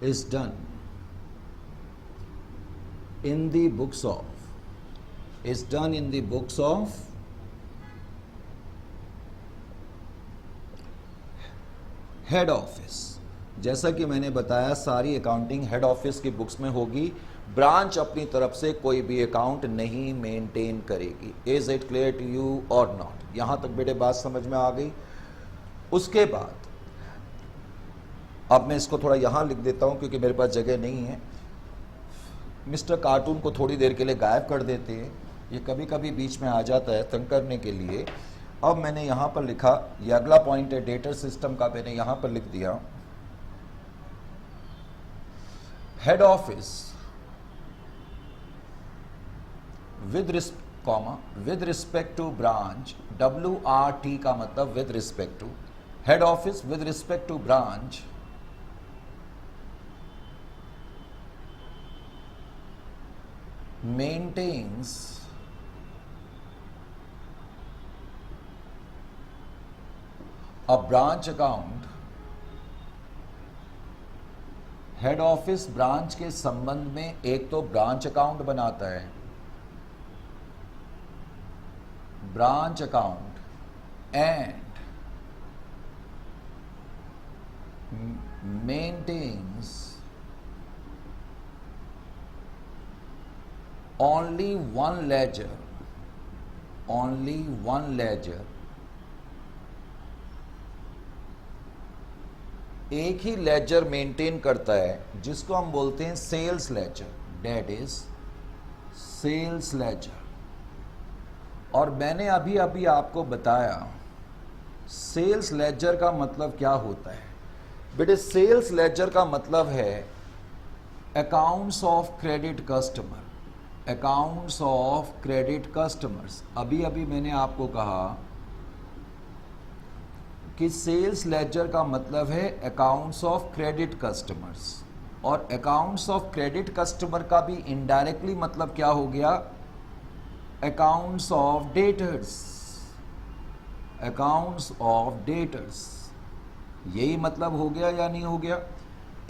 is done in the books of, is done in the books of head office. जैसा कि मैंने बताया सारी accounting head office की books में होगी, branch अपनी तरफ से कोई भी अकाउंट नहीं मेंटेन करेगी। Is it clear to you or not? यहां तक बेटे बात समझ में आ गई? उसके बाद अब मैं इसको थोड़ा यहां लिख देता हूं क्योंकि मेरे पास जगह नहीं है। मिस्टर कार्टून को थोड़ी देर के लिए गायब कर देते हैं, ये कभी कभी बीच में आ जाता है तंग करने के लिए। अब मैंने यहाँ पर लिखा, ये अगला पॉइंट है डेटर सिस्टम का, मैंने यहाँ पर लिख दिया head office with respect to branch, WRT का मतलब with respect to, head office with respect to branch maintains a branch account। Head office branch के संबंध में एक तो ब्रांच अकाउंट बनाता है, branch account, and maintains only one ledger, एक ही लेजर मेंटेन करता है जिसको हम बोलते हैं sales ledger, that is sales ledger. और मैंने अभी अभी आपको बताया सेल्स लेजर का मतलब क्या होता है। बेटे सेल्स लेजर का मतलब है accounts of credit customer, accounts of credit customers. अभी अभी मैंने आपको कहा कि सेल्स लेजर का मतलब है अकाउंट्स ऑफ क्रेडिट कस्टमर्स, और अकाउंट्स ऑफ क्रेडिट कस्टमर का भी इनडायरेक्टली मतलब क्या हो गया, accounts of debtors, accounts of debtors. यही मतलब हो गया या नहीं हो गया?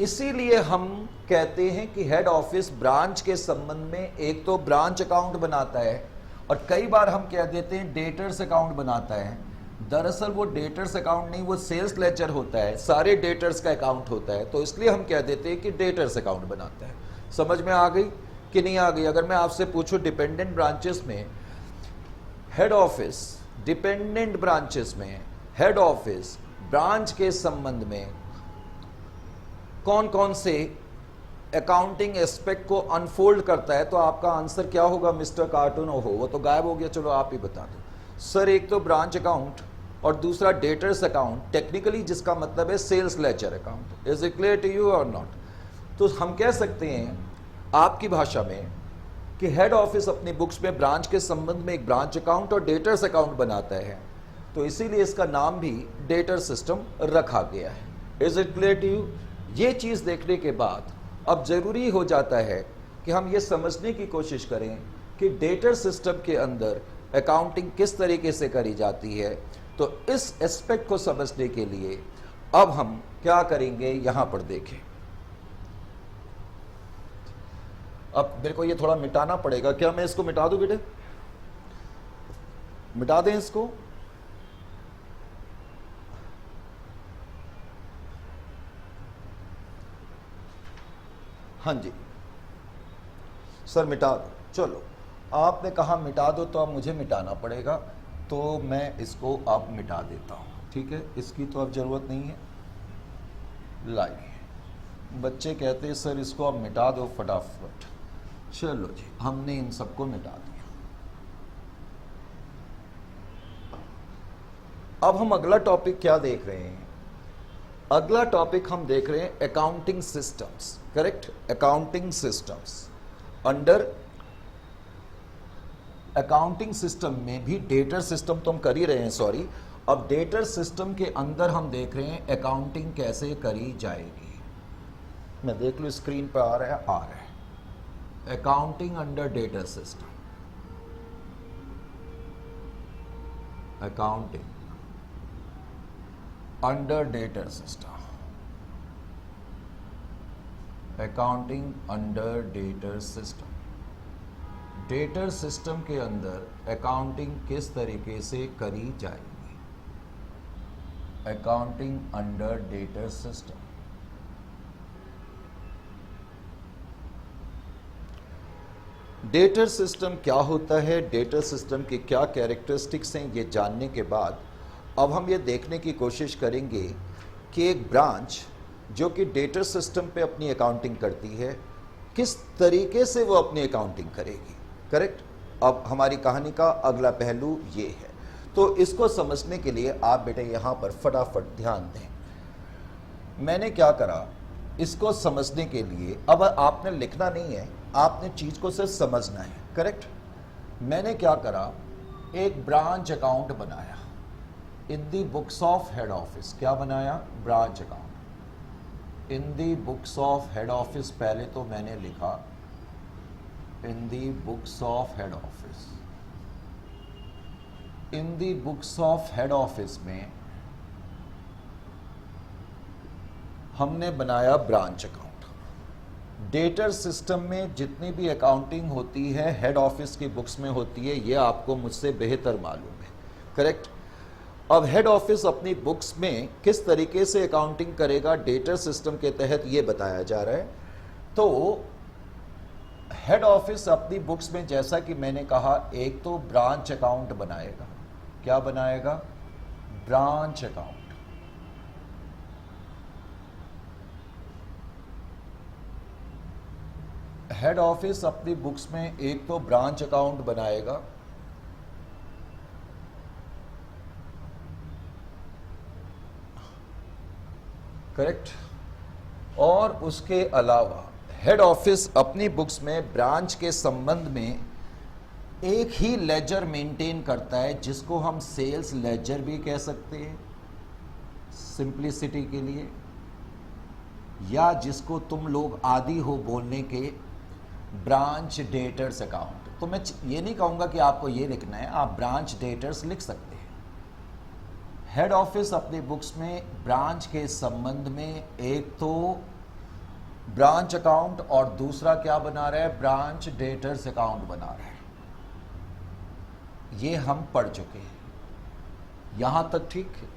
इसीलिए हम कहते हैं कि हेड ऑफिस ब्रांच के संबंध में एक तो ब्रांच अकाउंट बनाता है और कई बार हम कह देते हैं डेटर्स अकाउंट बनाता है। दरअसल वो डेटर्स अकाउंट नहीं, वो सेल्स लेजर होता है, सारे डेटर्स का अकाउंट होता है, तो इसलिए हम कह देते हैं कि डेटर्स अकाउंट बनाता है। समझ में आ गई कि नहीं आ गई? अगर मैं आपसे पूछूं डिपेंडेंट ब्रांचेस में हेड ऑफिस, डिपेंडेंट ब्रांचेस में हेड ऑफिस ब्रांच के संबंध में कौन कौन से अकाउंटिंग एस्पेक्ट को अनफोल्ड करता है, तो आपका आंसर क्या होगा मिस्टर कार्टून? ओहो, वो तो गायब हो गया, चलो आप ही बता दो। सर एक तो ब्रांच अकाउंट और दूसरा डेटर्स अकाउंट, टेक्निकली जिसका मतलब है sales ledger account. Is it clear to you or not? तो हम कह सकते हैं आपकी भाषा में कि हेड ऑफिस अपनी बुक्स में ब्रांच के संबंध में एक ब्रांच अकाउंट और डेटर्स अकाउंट बनाता है, तो इसीलिए इसका नाम भी डेटर सिस्टम रखा गया है। Is it clear to you? ये चीज़ देखने के बाद अब जरूरी हो जाता है कि हम ये समझने की कोशिश करें कि डेटर सिस्टम के अंदर अकाउंटिंग किस तरीके से करी जाती है। तो इस एस्पेक्ट को समझने के लिए अब हम क्या करेंगे, यहां पर देखें। अब मेरे को ये थोड़ा मिटाना पड़ेगा, क्या मैं इसको मिटा दूं बेटे? मिटा दें इसको? हाँ जी सर मिटा दो। चलो आपने कहा मिटा दो, तो अब मुझे मिटाना पड़ेगा, तो मैं इसको अब मिटा देता हूँ। ठीक है, इसकी तो अब ज़रूरत नहीं है। लाइए, बच्चे कहते हैं सर इसको अब मिटा दो फटाफट। चलो जी, हमने इन सबको मिटा दिया। अब हम अगला टॉपिक क्या देख रहे हैं? अगला टॉपिक हम देख रहे हैं accounting systems. Correct, accounting systems. Under accounting system में भी डेटर सिस्टम तो हम कर ही रहे हैं, सॉरी। अब डेटर सिस्टम के अंदर हम देख रहे हैं अकाउंटिंग कैसे करी जाएगी। मैं देख लूं स्क्रीन पर आ रहा है, आ रहा है। Accounting under debtor system, accounting under debtor system, accounting under debtor system. Debtor system के अंदर अकाउंटिंग किस तरीके से करी जाएगी? Accounting under debtor system. Debtor system क्या होता है, डेटर सिस्टम की क्या कैरेक्टरिस्टिक्स हैं, ये जानने के बाद अब हम ये देखने की कोशिश करेंगे कि एक ब्रांच जो कि डेटर सिस्टम पे अपनी अकाउंटिंग करती है, किस तरीके से वो अपनी अकाउंटिंग करेगी। करेक्ट। अब हमारी कहानी का अगला पहलू ये है, तो इसको समझने के लिए आप बेटे यहाँ पर फटाफट ध्यान दें। मैंने क्या करा, इसको समझने के लिए अब आपने लिखना नहीं है, आपने चीज़ को सिर्फ समझना है। करेक्ट। मैंने क्या करा, एक ब्रांच अकाउंट बनाया in the books of head office. क्या बनाया? Branch account in the books of head office. पहले तो मैंने लिखा in the books of head office. In the books of head office में हमने बनाया ब्रांच अकाउंट। डेटर सिस्टम में जितनी भी अकाउंटिंग होती है हेड ऑफिस की बुक्स में होती है, ये आपको मुझसे बेहतर मालूम है। करेक्ट। अब हेड ऑफिस अपनी बुक्स में किस तरीके से अकाउंटिंग करेगा डेटर सिस्टम के तहत, ये बताया जा रहा है। तो हेड ऑफिस अपनी बुक्स में, जैसा कि मैंने कहा, एक तो ब्रांच अकाउंट बनाएगा। क्या बनाएगा? Branch account. हेड ऑफिस अपनी बुक्स में एक तो ब्रांच अकाउंट बनाएगा, करेक्ट। और उसके अलावा हेड ऑफिस अपनी बुक्स में ब्रांच के संबंध में एक ही लेजर मेंटेन करता है, जिसको हम सेल्स लेजर भी कह सकते हैं सिंप्लिसिटी के लिए, या जिसको तुम लोग आदी हो बोलने के, ब्रांच डेटर्स अकाउंट। तो मैं ये नहीं कहूँगा कि आपको ये लिखना है, आप ब्रांच डेटर्स लिख सकते हैं। हेड ऑफिस अपनी बुक्स में ब्रांच के संबंध में एक तो ब्रांच अकाउंट और दूसरा क्या बना रहा है? ब्रांच डेटर्स अकाउंट बना रहा है। ये हम पढ़ चुके हैं, यहां तक ठीक है,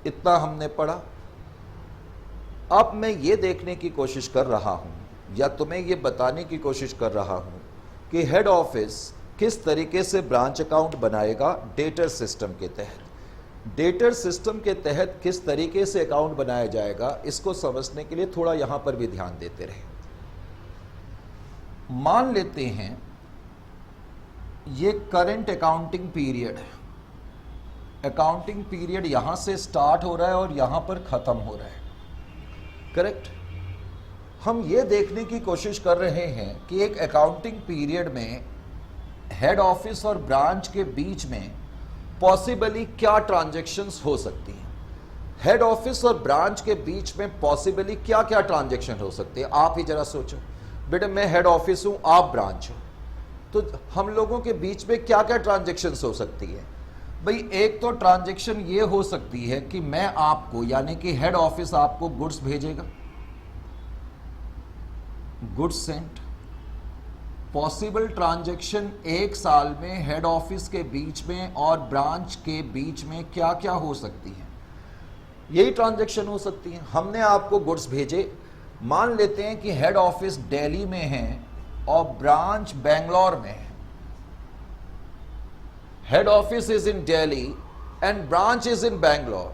इतना हमने पढ़ा। अब मैं ये देखने की कोशिश कर रहा हूं, या तुम्हें ये बताने की कोशिश कर रहा हूं कि हेड ऑफिस किस तरीके से ब्रांच अकाउंट बनाएगा डेटर सिस्टम के तहत। डेटर सिस्टम के तहत किस तरीके से अकाउंट बनाया जाएगा, इसको समझने के लिए थोड़ा यहां पर भी ध्यान देते रहे। मान लेते हैं ये करंट अकाउंटिंग पीरियड है, अकाउंटिंग पीरियड यहां से स्टार्ट हो रहा है और यहां पर खत्म हो रहा है, करेक्ट। हम ये देखने की कोशिश कर रहे हैं कि एक अकाउंटिंग पीरियड में हेड ऑफिस और ब्रांच के बीच में पॉसिबली क्या ट्रांजैक्शंस हो सकती हैं। हेड ऑफिस और ब्रांच के बीच में पॉसिबली क्या क्या ट्रांजैक्शन हो सकती है, आप ही जरा सोचो। बेटे मैं हेड ऑफिस हूं, आप ब्रांच हो, तो हम लोगों के बीच में क्या क्या ट्रांजैक्शंस हो सकती है। भाई एक तो ट्रांजैक्शन ये हो सकती है कि मैं आपको, यानी कि हेड ऑफिस आपको गुड्स भेजेगा, गुड्स सेंट। पॉसिबल ट्रांजैक्शन एक साल में हेड ऑफिस के बीच में और ब्रांच के बीच में क्या क्या हो सकती है, यही ट्रांजैक्शन हो सकती है। हमने आपको गुड्स भेजे, मान लेते हैं कि हेड ऑफिस दिल्ली में है और ब्रांच बेंगलोर में है। Head office is in Delhi and branch is in Bangalore.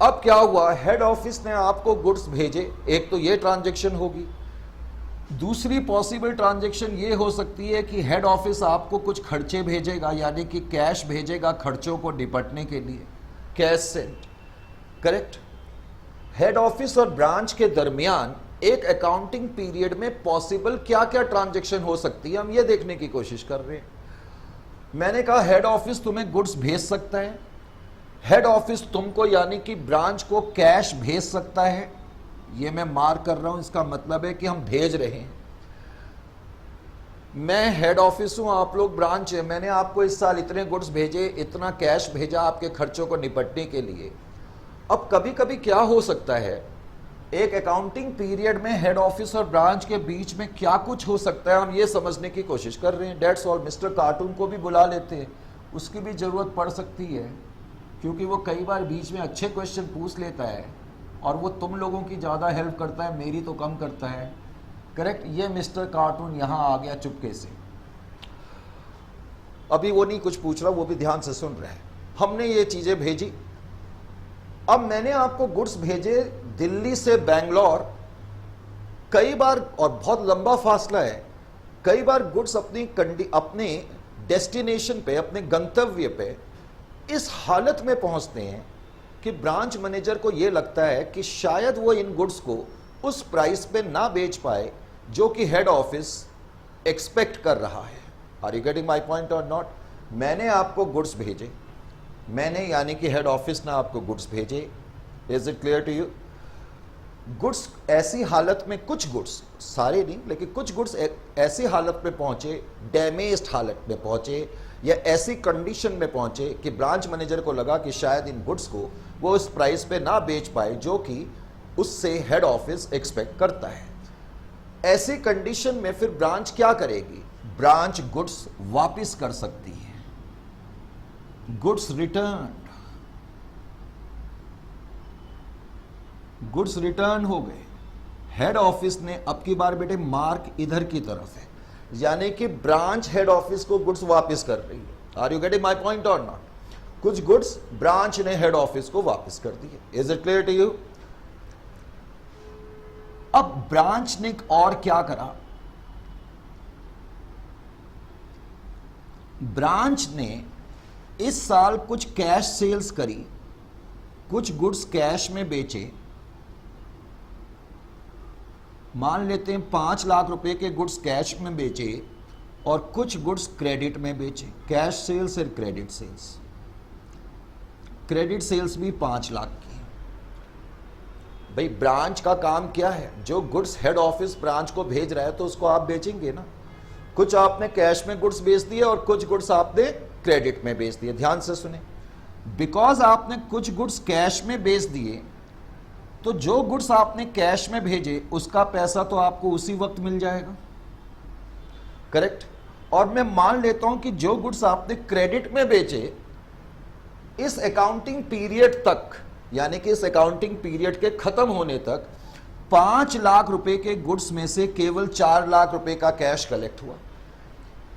अब क्या हुआ, हेड ऑफिस ने आपको गुड्स भेजे, एक तो ये ट्रांजैक्शन होगी। दूसरी पॉसिबल ट्रांजैक्शन ये हो सकती है कि हेड ऑफिस आपको कुछ खर्चे भेजेगा, यानी कि कैश भेजेगा खर्चों को निपटने के लिए, cash Saint, correct. Head office और ब्रांच के दरमियान एक अकाउंटिंग पीरियड में पॉसिबल क्या क्या ट्रांजैक्शन हो सकती है, हम ये देखने की कोशिश कर रहे हैं। मैंने कहा हेड ऑफिस तुम्हें गुड्स भेज सकता है, हेड ऑफिस तुमको यानी कि ब्रांच को कैश भेज सकता है, ये मैं मार्क कर रहा हूं, इसका मतलब है कि हम भेज रहे हैं। मैं हेड ऑफिस हूं, आप लोग ब्रांच है, मैंने आपको इस साल इतने गुड्स भेजे, इतना कैश भेजा आपके खर्चों को निपटने के लिए। अब कभी कभी क्या हो सकता है, एक अकाउंटिंग पीरियड में हेड ऑफिस और ब्रांच के बीच में क्या कुछ हो सकता है, हम ये समझने की कोशिश कर रहे हैं। That's all. मिस्टर कार्टून को भी बुला लेते हैं, उसकी भी जरूरत पड़ सकती है, क्योंकि वो कई बार बीच में अच्छे क्वेश्चन पूछ लेता है और वो तुम लोगों की ज़्यादा हेल्प करता है, मेरी तो कम करता है, करेक्ट। ये मिस्टर कार्टून यहाँ आ गया चुपके से, अभी वो नहीं कुछ पूछ रहा, वो भी ध्यान से सुन रहा है। हमने ये चीज़ें भेजी, अब मैंने आपको गुड्स भेजे दिल्ली से बेंगलोर, कई बार, और बहुत लंबा फासला है, कई बार गुड्स अपने डेस्टिनेशन पे, अपने गंतव्य पे इस हालत में पहुंचते हैं कि ब्रांच मैनेजर को यह लगता है कि शायद वो इन गुड्स को उस प्राइस पे ना बेच पाए जो कि हेड ऑफिस एक्सपेक्ट कर रहा है। Are you getting my point or not. मैंने आपको गुड्स भेजे, मैंने यानी कि हेड ऑफिस ने आपको गुड्स भेजे, is it clear to you. Goods ऐसी हालत में, कुछ गुड्स, सारे नहीं लेकिन कुछ गुड्स ऐसी हालत में पहुंचे, डैमेज्ड हालत में पहुंचे या ऐसी कंडीशन में पहुंचे कि ब्रांच मैनेजर को लगा कि शायद इन गुड्स को वो उस प्राइस पे ना बेच पाए जो कि उससे हेड ऑफिस एक्सपेक्ट करता है। ऐसी कंडीशन में फिर ब्रांच क्या करेगी, ब्रांच गुड्स वापस कर सकती है, गुड्स रिटर्न, गुड्स रिटर्न हो गए। हेड ऑफिस ने, अब की बार बेटे मार्क इधर की तरफ है, यानी कि ब्रांच हेड ऑफिस को गुड्स वापस कर रही है। Are you getting my point or not. कुछ गुड्स ब्रांच ने हेड ऑफिस को वापस कर दिए, is it clear to you. अब ब्रांच ने और क्या करा, ब्रांच ने इस साल कुछ कैश सेल्स करी, कुछ गुड्स कैश में बेचे, मान लेते हैं 5 लाख रुपए के गुड्स कैश में बेचे और कुछ गुड्स क्रेडिट में बेचे। कैश सेल्स और क्रेडिट सेल्स, क्रेडिट सेल्स भी 5 लाख की। भाई ब्रांच का काम क्या है, जो गुड्स हेड ऑफिस ब्रांच को भेज रहा है तो उसको आप बेचेंगे ना। कुछ आपने कैश में गुड्स बेच दिए और कुछ गुड्स आपने क्रेडिट में बेच दिए। ध्यान से सुने, बिकॉज आपने कुछ गुड्स कैश में बेच दिए तो जो गुड्स आपने कैश में भेजे उसका पैसा तो आपको उसी वक्त मिल जाएगा, करेक्ट। और मैं मान लेता हूं कि जो गुड्स आपने क्रेडिट में बेचे, इस अकाउंटिंग पीरियड तक, यानी कि इस अकाउंटिंग पीरियड के खत्म होने तक 5 लाख रुपए के गुड्स में से केवल 4 लाख रुपए का कैश कलेक्ट हुआ।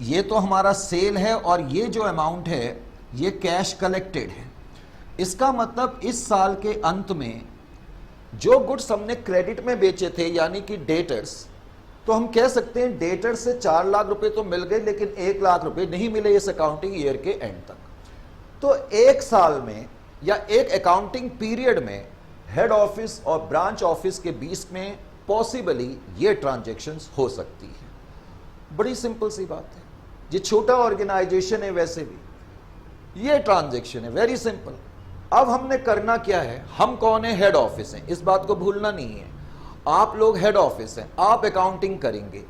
ये तो हमारा सेल है और ये जो अमाउंट है ये कैश कलेक्टेड है। इसका मतलब इस साल के अंत में जो गुड्स हमने क्रेडिट में बेचे थे यानी कि डेटर्स, तो हम कह सकते हैं डेटर्स से 4 लाख रुपए तो मिल गए लेकिन 1 लाख रुपए नहीं मिले इस अकाउंटिंग ईयर के एंड तक। तो एक साल में या एक अकाउंटिंग पीरियड में हेड ऑफिस और ब्रांच ऑफिस के बीच में पॉसिबली ये ट्रांजैक्शंस हो सकती है। बड़ी सिंपल सी बात है, ये छोटा ऑर्गेनाइजेशन है वैसे भी ये ट्रांजैक्शन है, वेरी सिंपल। अब हमने करना क्या है, हम कौन है, हेड ऑफिस हैं, इस बात को भूलना नहीं है। आप लोग हेड ऑफिस हैं, आप अकाउंटिंग करेंगे,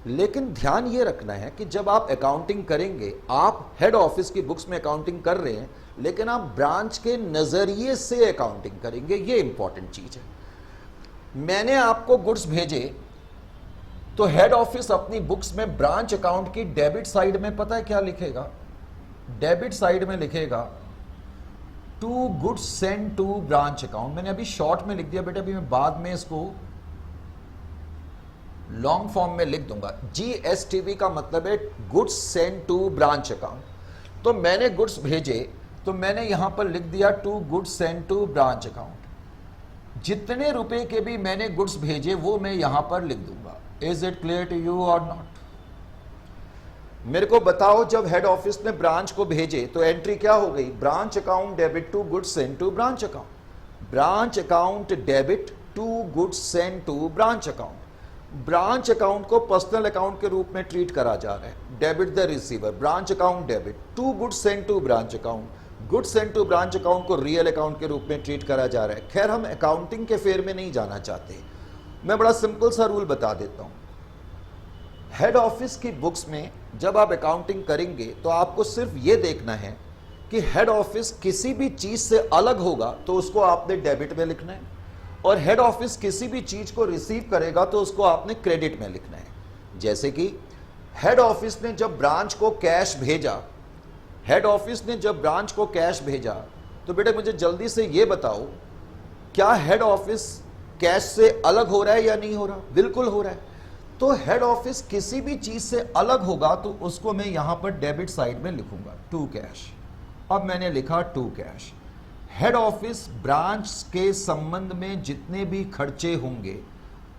लेकिन ध्यान ये रखना है कि जब आप अकाउंटिंग करेंगे, आप हेड ऑफिस की बुक्स में अकाउंटिंग कर रहे हैं लेकिन आप ब्रांच के नजरिए से अकाउंटिंग करेंगे, ये इंपॉर्टेंट चीज है। मैंने आपको गुड्स भेजे तो हेड ऑफिस अपनी बुक्स में ब्रांच अकाउंट की डेबिट साइड में पता है क्या लिखेगा, डेबिट साइड में लिखेगा to goods send to branch account. मैंने अभी शॉर्ट में लिख दिया बेटा, अभी मैं बाद में इसको लॉन्ग फॉर्म में लिख दूंगा। GSTB का मतलब है goods send to branch account. तो मैंने गुड्स भेजे तो मैंने यहां पर लिख दिया to goods send to branch account. जितने रुपए के भी मैंने गुड्स भेजे वो मैं यहां पर लिख दूंगा। Is it clear to you or not? मेरे को बताओ, जब हेड ऑफिस ने ब्रांच को भेजे तो एंट्री क्या हो गई, branch account debit to goods send to branch account, branch account debit to goods send to branch account. Branch account को पर्सनल अकाउंट के रूप में ट्रीट करा जा रहा है, debit the receiver, branch account debit to goods send to branch account, goods send to branch account को real account के रूप में ट्रीट करा जा रहा है। खैर हम अकाउंटिंग के फेर में नहीं जाना चाहते, मैं बड़ा सिंपल सा रूल बता देता हूं। हेड ऑफिस की बुक्स में जब आप अकाउंटिंग करेंगे तो आपको सिर्फ ये देखना है कि हेड ऑफिस किसी भी चीज से अलग होगा तो उसको आपने डेबिट में लिखना है, और हेड ऑफिस किसी भी चीज को रिसीव करेगा तो उसको आपने क्रेडिट में लिखना है। जैसे कि हेड ऑफिस ने जब ब्रांच को कैश भेजा, हेड ऑफिस ने जब ब्रांच को कैश भेजा तो बेटे मुझे जल्दी से ये बताओ, क्या हेड ऑफिस कैश से अलग हो रहा है या नहीं हो रहा? बिल्कुल हो रहा है। तो हेड ऑफिस किसी भी चीज से अलग होगा तो उसको मैं यहां पर डेबिट साइड में लिखूंगा टू कैश। अब मैंने लिखा to cash. Head office branch के संबंध में जितने भी खर्चे होंगे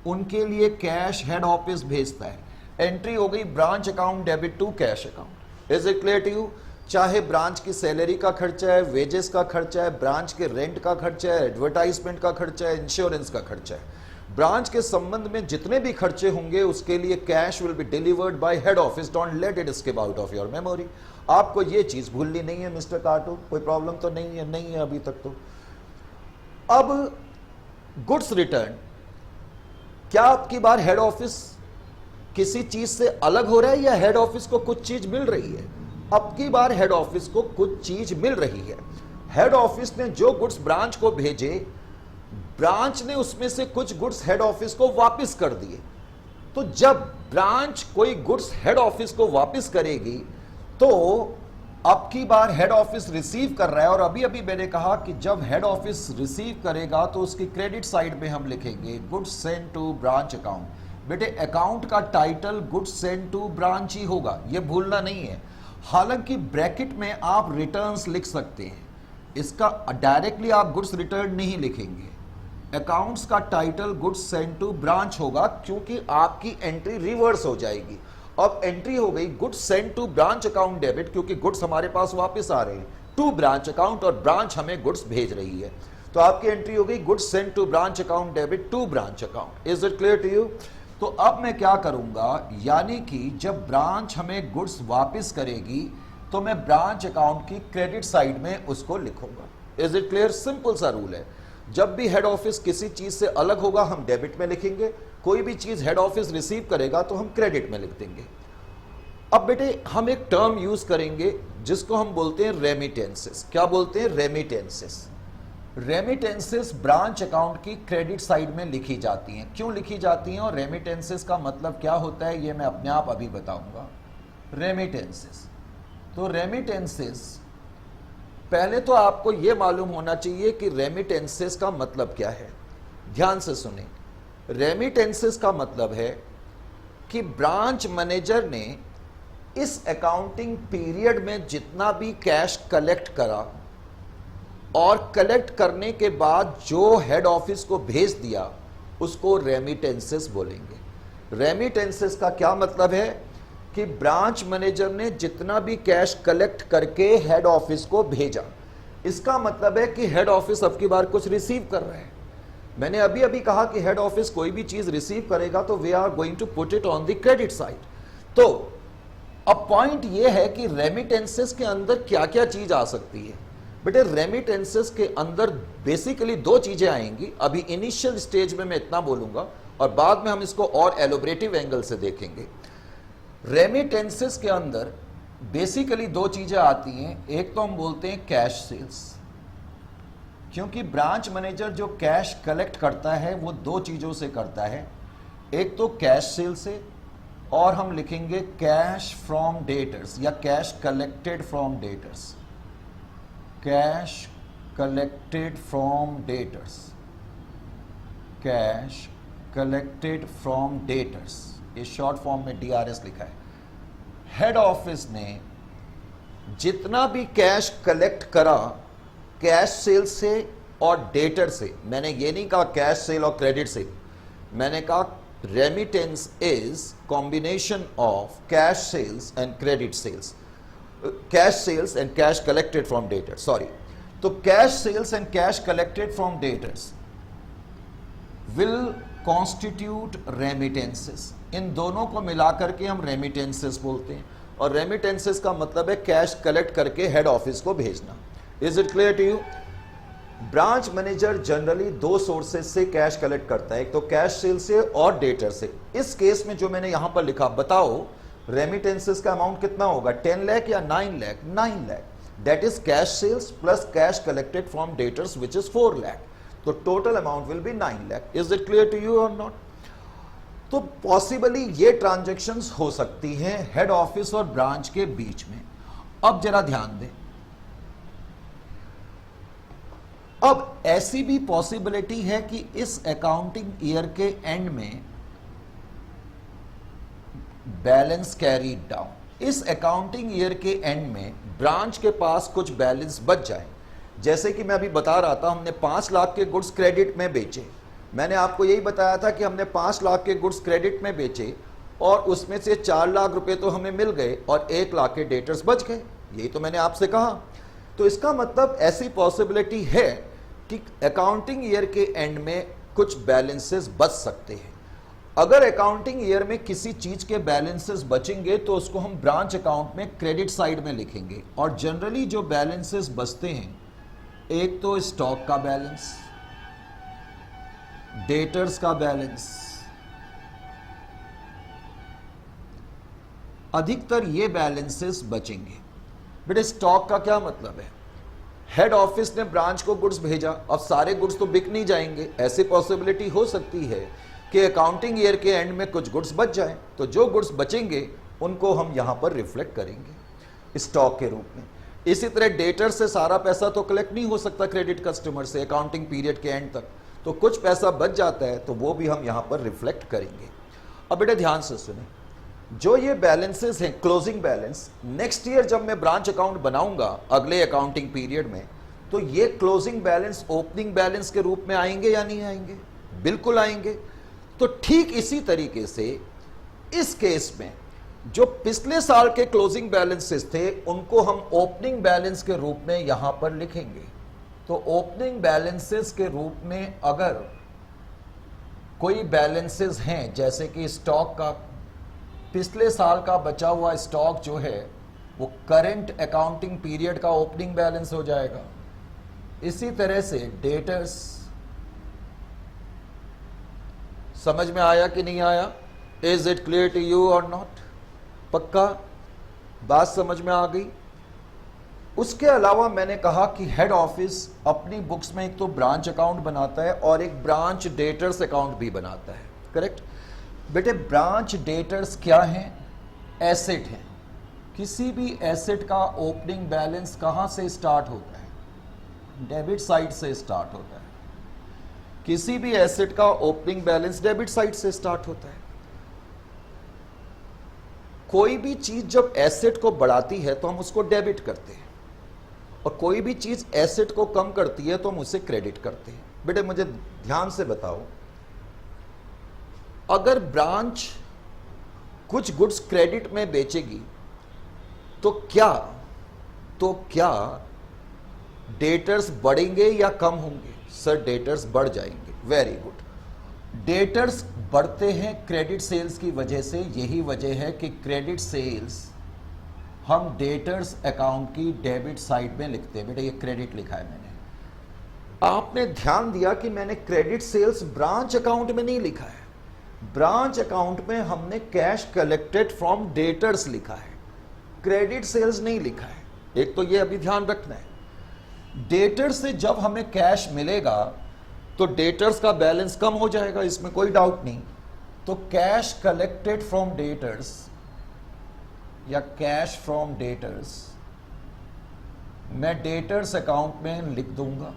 उनके लिए कैश हेड ऑफिस भेजता है। एंट्री हो गई branch account debit to cash account. Is it clear to you? चाहे ब्रांच की सैलरी का खर्चा है, वेजेस का खर्चा है, ब्रांच के रेंट का खर्चा है, एडवर्टाइजमेंट का खर्चा है, इंश्योरेंस का खर्चा है, ब्रांच के संबंध में जितने भी खर्चे होंगे उसके लिए cash will be delivered by head office. Don't let it skip out of your memory. आपको ये चीज भूलनी नहीं है मिस्टर कार्टू, कोई प्रॉब्लम तो नहीं है? नहीं है अभी तक तो। अब गुड्स रिटर्न, क्या आपकी बार हेड ऑफिस किसी चीज से अलग हो रहा है या हेड ऑफिस को कुछ चीज मिल रही है? अब की बार हेड ऑफिस को कुछ चीज मिल रही है। हेड ऑफिस ने जो गुड्स ब्रांच को भेजे, ब्रांच ने उसमें से कुछ गुड्स हेड ऑफिस को वापस कर दिए। तो जब ब्रांच कोई गुड्स हेड ऑफिस को वापस करेगी तो अब की बार हेड ऑफिस रिसीव कर रहा है, और अभी अभी मैंने कहा कि जब हेड ऑफिस रिसीव करेगा तो उसकी क्रेडिट साइड में हम लिखेंगे goods send to branch account. बेटे अकाउंट का title goods send to branch ही होगा, यह भूलना नहीं है। हालांकि ब्रैकेट में आप रिटर्न्स लिख सकते हैं, इसका डायरेक्टली आप गुड्स रिटर्न नहीं लिखेंगे। अकाउंट्स का title goods send to branch होगा क्योंकि आपकी एंट्री रिवर्स हो जाएगी। अब एंट्री हो गई goods send to branch account debit, क्योंकि गुड्स हमारे पास वापस आ रहे हैं टू ब्रांच अकाउंट और ब्रांच हमें गुड्स भेज रही है। तो आपकी एंट्री हो गई goods send to branch account debit to branch account. Is it clear to you? तो अब मैं क्या करूंगा, यानी कि जब ब्रांच हमें गुड्स वापस करेगी तो मैं ब्रांच अकाउंट की क्रेडिट साइड में उसको लिखूंगा। Is it clear? सिंपल सा रूल है। जब भी हेड ऑफिस किसी चीज से अलग होगा हम डेबिट में लिखेंगे, कोई भी चीज हेड ऑफिस रिसीव करेगा तो हम क्रेडिट में लिख देंगे। अब बेटे हम एक टर्म यूज करेंगे जिसको हम बोलते हैं रेमिटेंसेस। क्या बोलते हैं? रेमिटेंसेस। रेमिटेंसेस ब्रांच अकाउंट की क्रेडिट साइड में लिखी जाती हैं। क्यों लिखी जाती हैं और रेमिटेंसेस का मतलब क्या होता है ये मैं अपने आप अभी बताऊंगा। रेमिटेंसेस, तो रेमिटेंसेस, पहले तो आपको यह मालूम होना चाहिए कि रेमिटेंसेस का मतलब क्या है। ध्यान से सुने, रेमिटेंसेस का मतलब है कि ब्रांच मैनेजर ने इस अकाउंटिंग पीरियड में जितना भी कैश कलेक्ट करा और कलेक्ट करने के बाद जो हेड ऑफिस को भेज दिया उसको रेमिटेंसेस बोलेंगे। रेमिटेंसेस का क्या मतलब है कि ब्रांच मैनेजर ने जितना भी कैश कलेक्ट करके हेड ऑफिस को भेजा, इसका मतलब है कि हेड ऑफिस अब की बार कुछ रिसीव कर रहे हैं। मैंने अभी अभी कहा कि हेड ऑफिस कोई भी चीज रिसीव करेगा तो we are going to put it on the credit side. तो अब पॉइंट ये है कि रेमिटेंसेस के अंदर क्या क्या चीज आ सकती है। बेटे रेमिटेंसेस के अंदर बेसिकली दो चीजें आएंगी। अभी इनिशियल स्टेज में मैं इतना बोलूंगा और बाद में हम इसको और एलोबरेटिव एंगल से देखेंगे। रेमिटेंसेस के अंदर बेसिकली दो चीजें आती हैं। एक तो हम बोलते हैं कैश सेल्स, क्योंकि ब्रांच मैनेजर जो कैश कलेक्ट करता है वो दो चीजों से करता है, एक तो कैश सेल से और हम लिखेंगे कैश फ्रॉम डेटर्स या cash collected from debtors. Cash collected from debtors, cash collected from debtors, ये शॉर्ट फॉर्म में DRS लिखा है। हेड ऑफिस ने जितना भी कैश कलेक्ट करा कैश सेल से और डेटर से, मैंने ये नहीं कहा कैश सेल और क्रेडिट सेल, मैंने कहा remittance is combination of cash sales and credit sales, cash sales and cash collected from debtors, sorry. तो cash sales and cash collected from debtors will constitute remittances. इन दोनों को मिलाकर के हम रेमिटेंसेस बोलते हैं, और रेमिटेंसेस का मतलब है कैश कलेक्ट करके हेड ऑफिस को भेजना। Is it clear to you? Branch manager generally दो सोर्सेस से कैश कलेक्ट करता है, एक तो कैश सेल से और डेटर से। इस केस में जो मैंने यहां पर लिखा, बताओ रेमिटेंसेस का अमाउंट कितना होगा, 10 लाख या 9 lakh? 9 lakh. That is cash sales plus cash collected from debtors which is 4 lakh. तो total amount will be 9 lakh. Is it clear to you or not? तो पॉसिबली ये ट्रांजैक्शंस हो सकती हैं हेड ऑफिस और ब्रांच के बीच में। अब जरा ध्यान दें, अब ऐसी भी पॉसिबिलिटी है कि इस अकाउंटिंग ईयर के एंड में बैलेंस कैरीड डाउन, इस अकाउंटिंग ईयर के एंड में ब्रांच के पास कुछ बैलेंस बच जाए। जैसे कि मैं अभी बता रहा था, हमने 5 लाख के गुड्स क्रेडिट में बेचे। मैंने आपको यही बताया था कि हमने 5 लाख के गुड्स क्रेडिट में बेचे और उसमें से 4 लाख रुपए तो हमें मिल गए और 1 लाख के डेटर्स बच गए। यही तो मैंने आपसे कहा। तो इसका मतलब ऐसी पॉसिबिलिटी है कि अकाउंटिंग ईयर के एंड में कुछ बैलेंसेस बच सकते हैं। अगर अकाउंटिंग ईयर में किसी चीज के बैलेंसेस बचेंगे तो उसको हम ब्रांच अकाउंट में क्रेडिट साइड में लिखेंगे। और जनरली जो बैलेंसेस बचते हैं, एक तो स्टॉक का बैलेंस, डेटर्स का बैलेंस, अधिकतर ये बैलेंसेस बचेंगे। बेटे स्टॉक का क्या मतलब है? हेड ऑफिस ने ब्रांच को गुड्स भेजा, अब सारे गुड्स तो बिक नहीं जाएंगे। ऐसी पॉसिबिलिटी हो सकती है कि अकाउंटिंग ईयर के एंड में कुछ गुड्स बच जाएं, तो जो गुड्स बचेंगे उनको हम यहां पर रिफ्लेक्ट करेंगे स्टॉक के रूप में। इसी तरह डेटर से सारा पैसा तो कलेक्ट नहीं हो सकता क्रेडिट कस्टमर से अकाउंटिंग पीरियड के एंड तक, तो कुछ पैसा बच जाता है तो वो भी हम यहां पर रिफ्लेक्ट करेंगे। अब बेटे ध्यान से सुने, जो ये बैलेंसेस हैं क्लोजिंग बैलेंस, नेक्स्ट ईयर जब मैं ब्रांच अकाउंट बनाऊंगा अगले अकाउंटिंग पीरियड में, तो ये क्लोजिंग बैलेंस ओपनिंग बैलेंस के रूप में आएंगे या नहीं आएंगे? बिल्कुल आएंगे। तो ठीक इसी तरीके से इस केस में जो पिछले साल के क्लोजिंग बैलेंसेस थे उनको हम ओपनिंग बैलेंस के रूप में यहां पर लिखेंगे। तो ओपनिंग बैलेंसेस के रूप में अगर कोई बैलेंसेस हैं, जैसे कि स्टॉक का, पिछले साल का बचा हुआ स्टॉक जो है वो करंट अकाउंटिंग पीरियड का ओपनिंग बैलेंस हो जाएगा। इसी तरह से डेटर्स, समझ में आया कि नहीं आया? Is it clear to you or not? पक्का बात समझ में आ गई? उसके अलावा मैंने कहा कि हेड ऑफिस अपनी बुक्स में एक तो ब्रांच अकाउंट बनाता है और एक ब्रांच डेटर्स अकाउंट भी बनाता है, करेक्ट? बेटे ब्रांच डेटर्स क्या हैं? एसेट हैं। किसी भी एसेट का ओपनिंग बैलेंस कहां से स्टार्ट होता है? डेबिट साइड से स्टार्ट होता है। किसी भी एसेट का ओपनिंग बैलेंस डेबिट साइड से स्टार्ट होता है। कोई भी चीज जब एसेट को बढ़ाती है तो हम उसको डेबिट करते हैं, और कोई भी चीज एसेट को कम करती है तो हम उसे क्रेडिट करते हैं। बेटे मुझे ध्यान से बताओ, अगर ब्रांच कुछ गुड्स क्रेडिट में बेचेगी तो क्या डेटर्स बढ़ेंगे या कम होंगे? सर डेटर्स बढ़ जाएंगे। Very good. डेटर्स बढ़ते हैं क्रेडिट सेल्स की वजह से। यही वजह है कि क्रेडिट सेल्स हम डेटर्स अकाउंट की डेबिट साइड में लिखते हैं। बेटा ये क्रेडिट लिखा है मैंने। आपने ध्यान दिया कि मैंने क्रेडिट सेल्स ब्रांच अकाउंट में नहीं लिखा है। ब्रांच अकाउंट में हमने कैश कलेक्टेड फ्रॉम डेटर्स लिखा है, क्रेडिट सेल्स नहीं लिखा है। एक तो ये अभी ध्यान रखना है। डेटर्स से जब हमें कैश मिलेगा तो डेटर्स का बैलेंस कम हो जाएगा, इसमें कोई डाउट नहीं। तो कैश कलेक्टेड फ्रॉम डेटर्स या कैश फ्रॉम डेटर्स मैं डेटर्स अकाउंट में लिख दूंगा।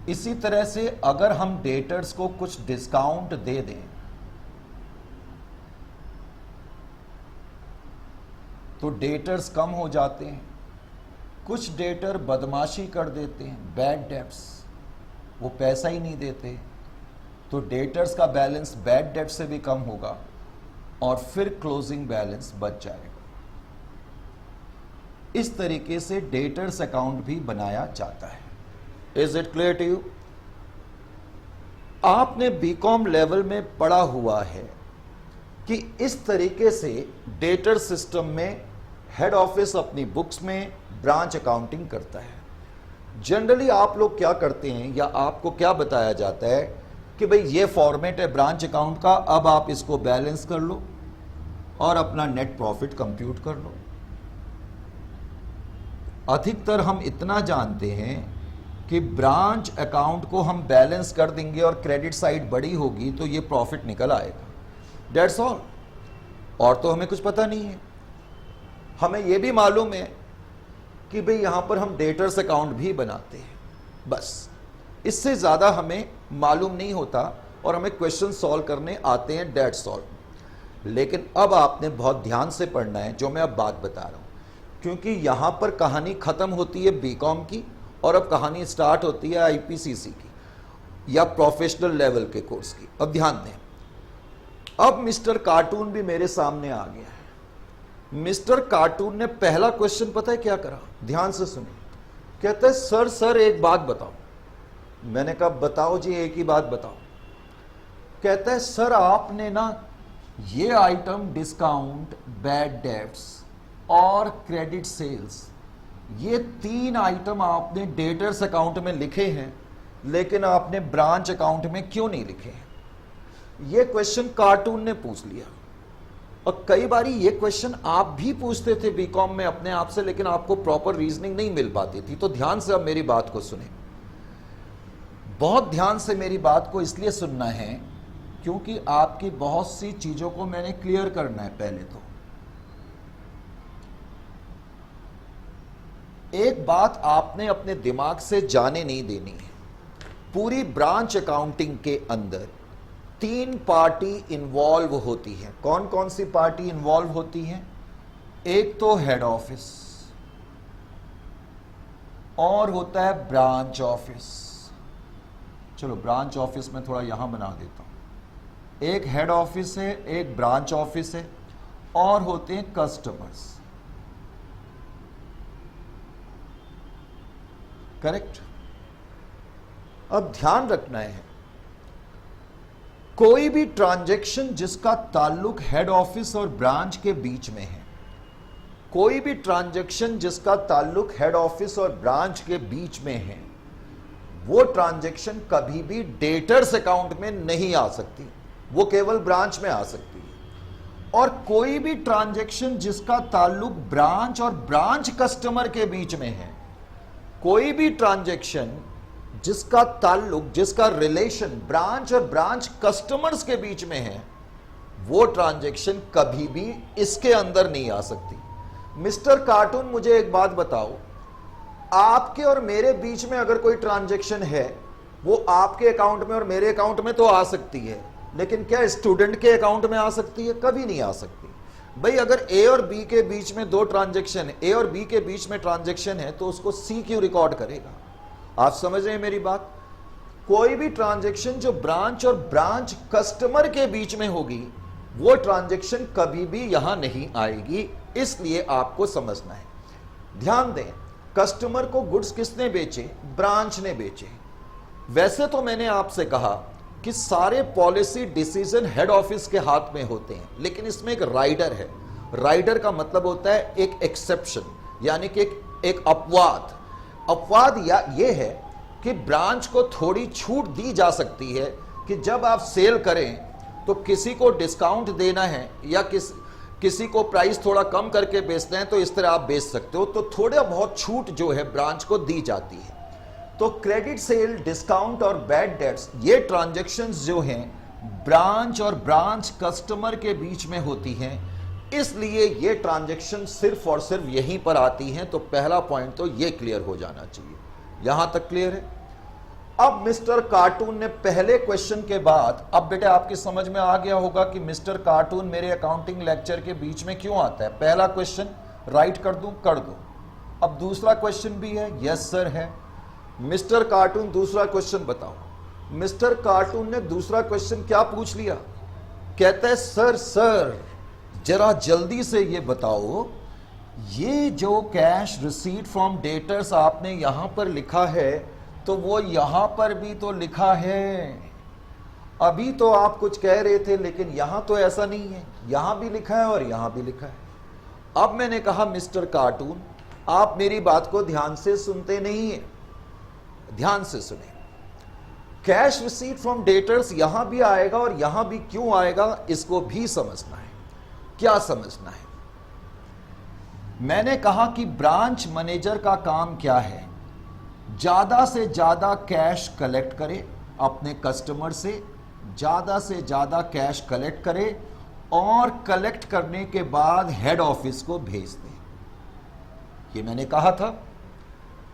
इसी तरह से अगर हम डेटर्स को कुछ डिस्काउंट दे दें तो डेटर्स कम हो जाते हैं। कुछ डेटर बदमाशी कर देते हैं, बैड डेट्स, वो पैसा ही नहीं देते, तो डेटर्स का बैलेंस बैड डेट से भी कम होगा और फिर क्लोजिंग बैलेंस बच जाएगा। इस तरीके से डेटर्स अकाउंट भी बनाया जाता है। Is it clear to you? आपने बीकॉम लेवल में पढ़ा हुआ है कि इस तरीके से डेटर सिस्टम में हेड ऑफिस अपनी बुक्स में ब्रांच अकाउंटिंग करता है। जनरली आप लोग क्या करते हैं या आपको क्या बताया जाता है कि भाई ये फॉर्मेट है ब्रांच अकाउंट का, अब आप इसको बैलेंस कर लो और अपना नेट प्रॉफिट कंप्यूट कर लो। अधिकतर हम इतना जानते हैं कि ब्रांच अकाउंट को हम बैलेंस कर देंगे और क्रेडिट साइड बड़ी होगी तो ये प्रॉफिट निकल आएगा, दैट्स ऑल। और तो हमें कुछ पता नहीं है। हमें यह भी मालूम है कि भाई यहां पर हम डेटर्स अकाउंट भी बनाते हैं, बस इससे ज्यादा हमें मालूम नहीं होता और हमें क्वेश्चन सॉल्व करने आते हैं, दैट्स ऑल। लेकिन अब आपने बहुत ध्यान से पढ़ना है जो मैं अब बात बता रहा हूं, क्योंकि यहां पर कहानी खत्म होती है बीकॉम की और अब कहानी स्टार्ट होती है आईपीसीसी की या प्रोफेशनल लेवल के कोर्स की। अब ध्यान दें, अब मिस्टर कार्टून भी मेरे सामने आ गया है। मिस्टर कार्टून ने पहला क्वेश्चन पता है क्या करा? ध्यान से सुनिए। कहता है सर एक बात बताओ। मैंने कहा बताओ जी, एक ही बात बताओ। कहता है सर आपने ना ये आइटम डिस्काउंट, बैड डेट्स और क्रेडिट सेल्स, ये 3 आइटम आपने डेटर्स अकाउंट में लिखे हैं लेकिन आपने ब्रांच अकाउंट में क्यों नहीं लिखे हैं? ये क्वेश्चन कार्टून ने पूछ लिया। और कई बारी ये क्वेश्चन आप भी पूछते थे बीकॉम में अपने आप से, लेकिन आपको प्रॉपर रीजनिंग नहीं मिल पाती थी। तो ध्यान से अब मेरी बात को सुने, बहुत ध्यान से मेरी बात को इसलिए सुनना है क्योंकि आपकी बहुत सी चीजों को मैंने क्लियर करना है। पहले तो एक बात आपने अपने दिमाग से जाने नहीं देनी है। पूरी ब्रांच अकाउंटिंग के अंदर 3 पार्टी इन्वॉल्व होती है। कौन कौन सी पार्टी इन्वॉल्व होती है? एक तो हेड ऑफिस और होता है ब्रांच ऑफिस। चलो ब्रांच ऑफिस में थोड़ा यहां बना देता हूं। एक हेड ऑफिस है, एक ब्रांच ऑफिस है और होते हैं कस्टमर्स, करेक्ट? अब ध्यान रखना है, कोई भी ट्रांजैक्शन जिसका ताल्लुक हेड ऑफिस और ब्रांच के बीच में है, कोई भी ट्रांजैक्शन जिसका ताल्लुक हेड ऑफिस और ब्रांच के बीच में है, वो ट्रांजैक्शन कभी भी डेटर्स अकाउंट में नहीं आ सकती, वो केवल ब्रांच में आ सकती है। और कोई भी ट्रांजैक्शन जिसका ताल्लुक ब्रांच और ब्रांच कस्टमर के बीच में है, कोई भी ट्रांजैक्शन जिसका ताल्लुक, जिसका रिलेशन ब्रांच और ब्रांच कस्टमर्स के बीच में है, वो ट्रांजैक्शन कभी भी इसके अंदर नहीं आ सकती। मिस्टर कार्टून मुझे एक बात बताओ, आपके और मेरे बीच में अगर कोई ट्रांजैक्शन है वो आपके अकाउंट में और मेरे अकाउंट में तो आ सकती है, लेकिन क्या स्टूडेंट के अकाउंट में आ सकती है? कभी नहीं आ सकती। भाई अगर ए और बी के बीच में दो ट्रांजैक्शन है, ए और बी के बीच में ट्रांजैक्शन है, तो उसको सी क्यों रिकॉर्ड करेगा? आप समझ रहे हैं मेरी बात? कोई भी ट्रांजैक्शन जो ब्रांच और ब्रांच कस्टमर के बीच में होगी, वो ट्रांजैक्शन कभी भी यहां नहीं आएगी, इसलिए आपको समझना है। ध्यान दें, कस्टमर को गुड्स किसने बेचे? ब्रांच ने बेचे। वैसे तो मैंने आपसे कहा कि सारे पॉलिसी डिसीजन हेड ऑफिस के हाथ में होते हैं, लेकिन इसमें एक राइडर है। राइडर का मतलब होता है एक एक्सेप्शन, यानी कि एक अपवाद। अपवाद या ये है कि ब्रांच को थोड़ी छूट दी जा सकती है कि जब आप सेल करें तो किसी को डिस्काउंट देना है या किसी को प्राइस थोड़ा कम करके बेचते हैं, तो इस तरह आप बेच सकते हो, तो थोड़ा बहुत छूट जो है ब्रांच को दी जाती है। तो क्रेडिट सेल, डिस्काउंट और बैड डेट्स, ये ट्रांजैक्शंस जो हैं ब्रांच और ब्रांच कस्टमर के बीच में होती हैं, इसलिए ये ट्रांजैक्शन सिर्फ और सिर्फ यहीं पर आती हैं। तो पहला पॉइंट तो ये क्लियर हो जाना चाहिए। यहां तक क्लियर है? अब मिस्टर कार्टून ने पहले क्वेश्चन के बाद, अब बेटे आपकी समझ में आ गया होगा कि मिस्टर कार्टून मेरे अकाउंटिंग लेक्चर के बीच में क्यों आता है। पहला क्वेश्चन राइट कर दूं? कर दो। अब दूसरा क्वेश्चन भी है? यस सर है। मिस्टर कार्टून दूसरा क्वेश्चन बताओ। मिस्टर कार्टून ने दूसरा क्वेश्चन क्या पूछ लिया? कहता है सर जरा जल्दी से ये बताओ, ये जो कैश रिसीट फ्रॉम डेटर्स आपने यहां पर लिखा है, तो वो यहां पर भी तो लिखा है। अभी तो आप कुछ कह रहे थे, लेकिन यहां तो ऐसा नहीं है, यहां भी लिखा है और यहां भी लिखा है। अब मैंने कहा मिस्टर कार्टून, आप मेरी बात को ध्यान से सुनते नहीं है। ध्यान से सुने, कैश रिसीट फ्रॉम डेटर्स यहां भी आएगा और यहां भी क्यों आएगा, इसको भी समझना है। क्या समझना है? मैंने कहा कि ब्रांच मैनेजर का काम क्या है? ज्यादा से ज्यादा कैश कलेक्ट करे अपने कस्टमर से, ज्यादा से ज्यादा कैश कलेक्ट करे और कलेक्ट करने के बाद हेड ऑफिस को भेज दे। ये मैंने कहा था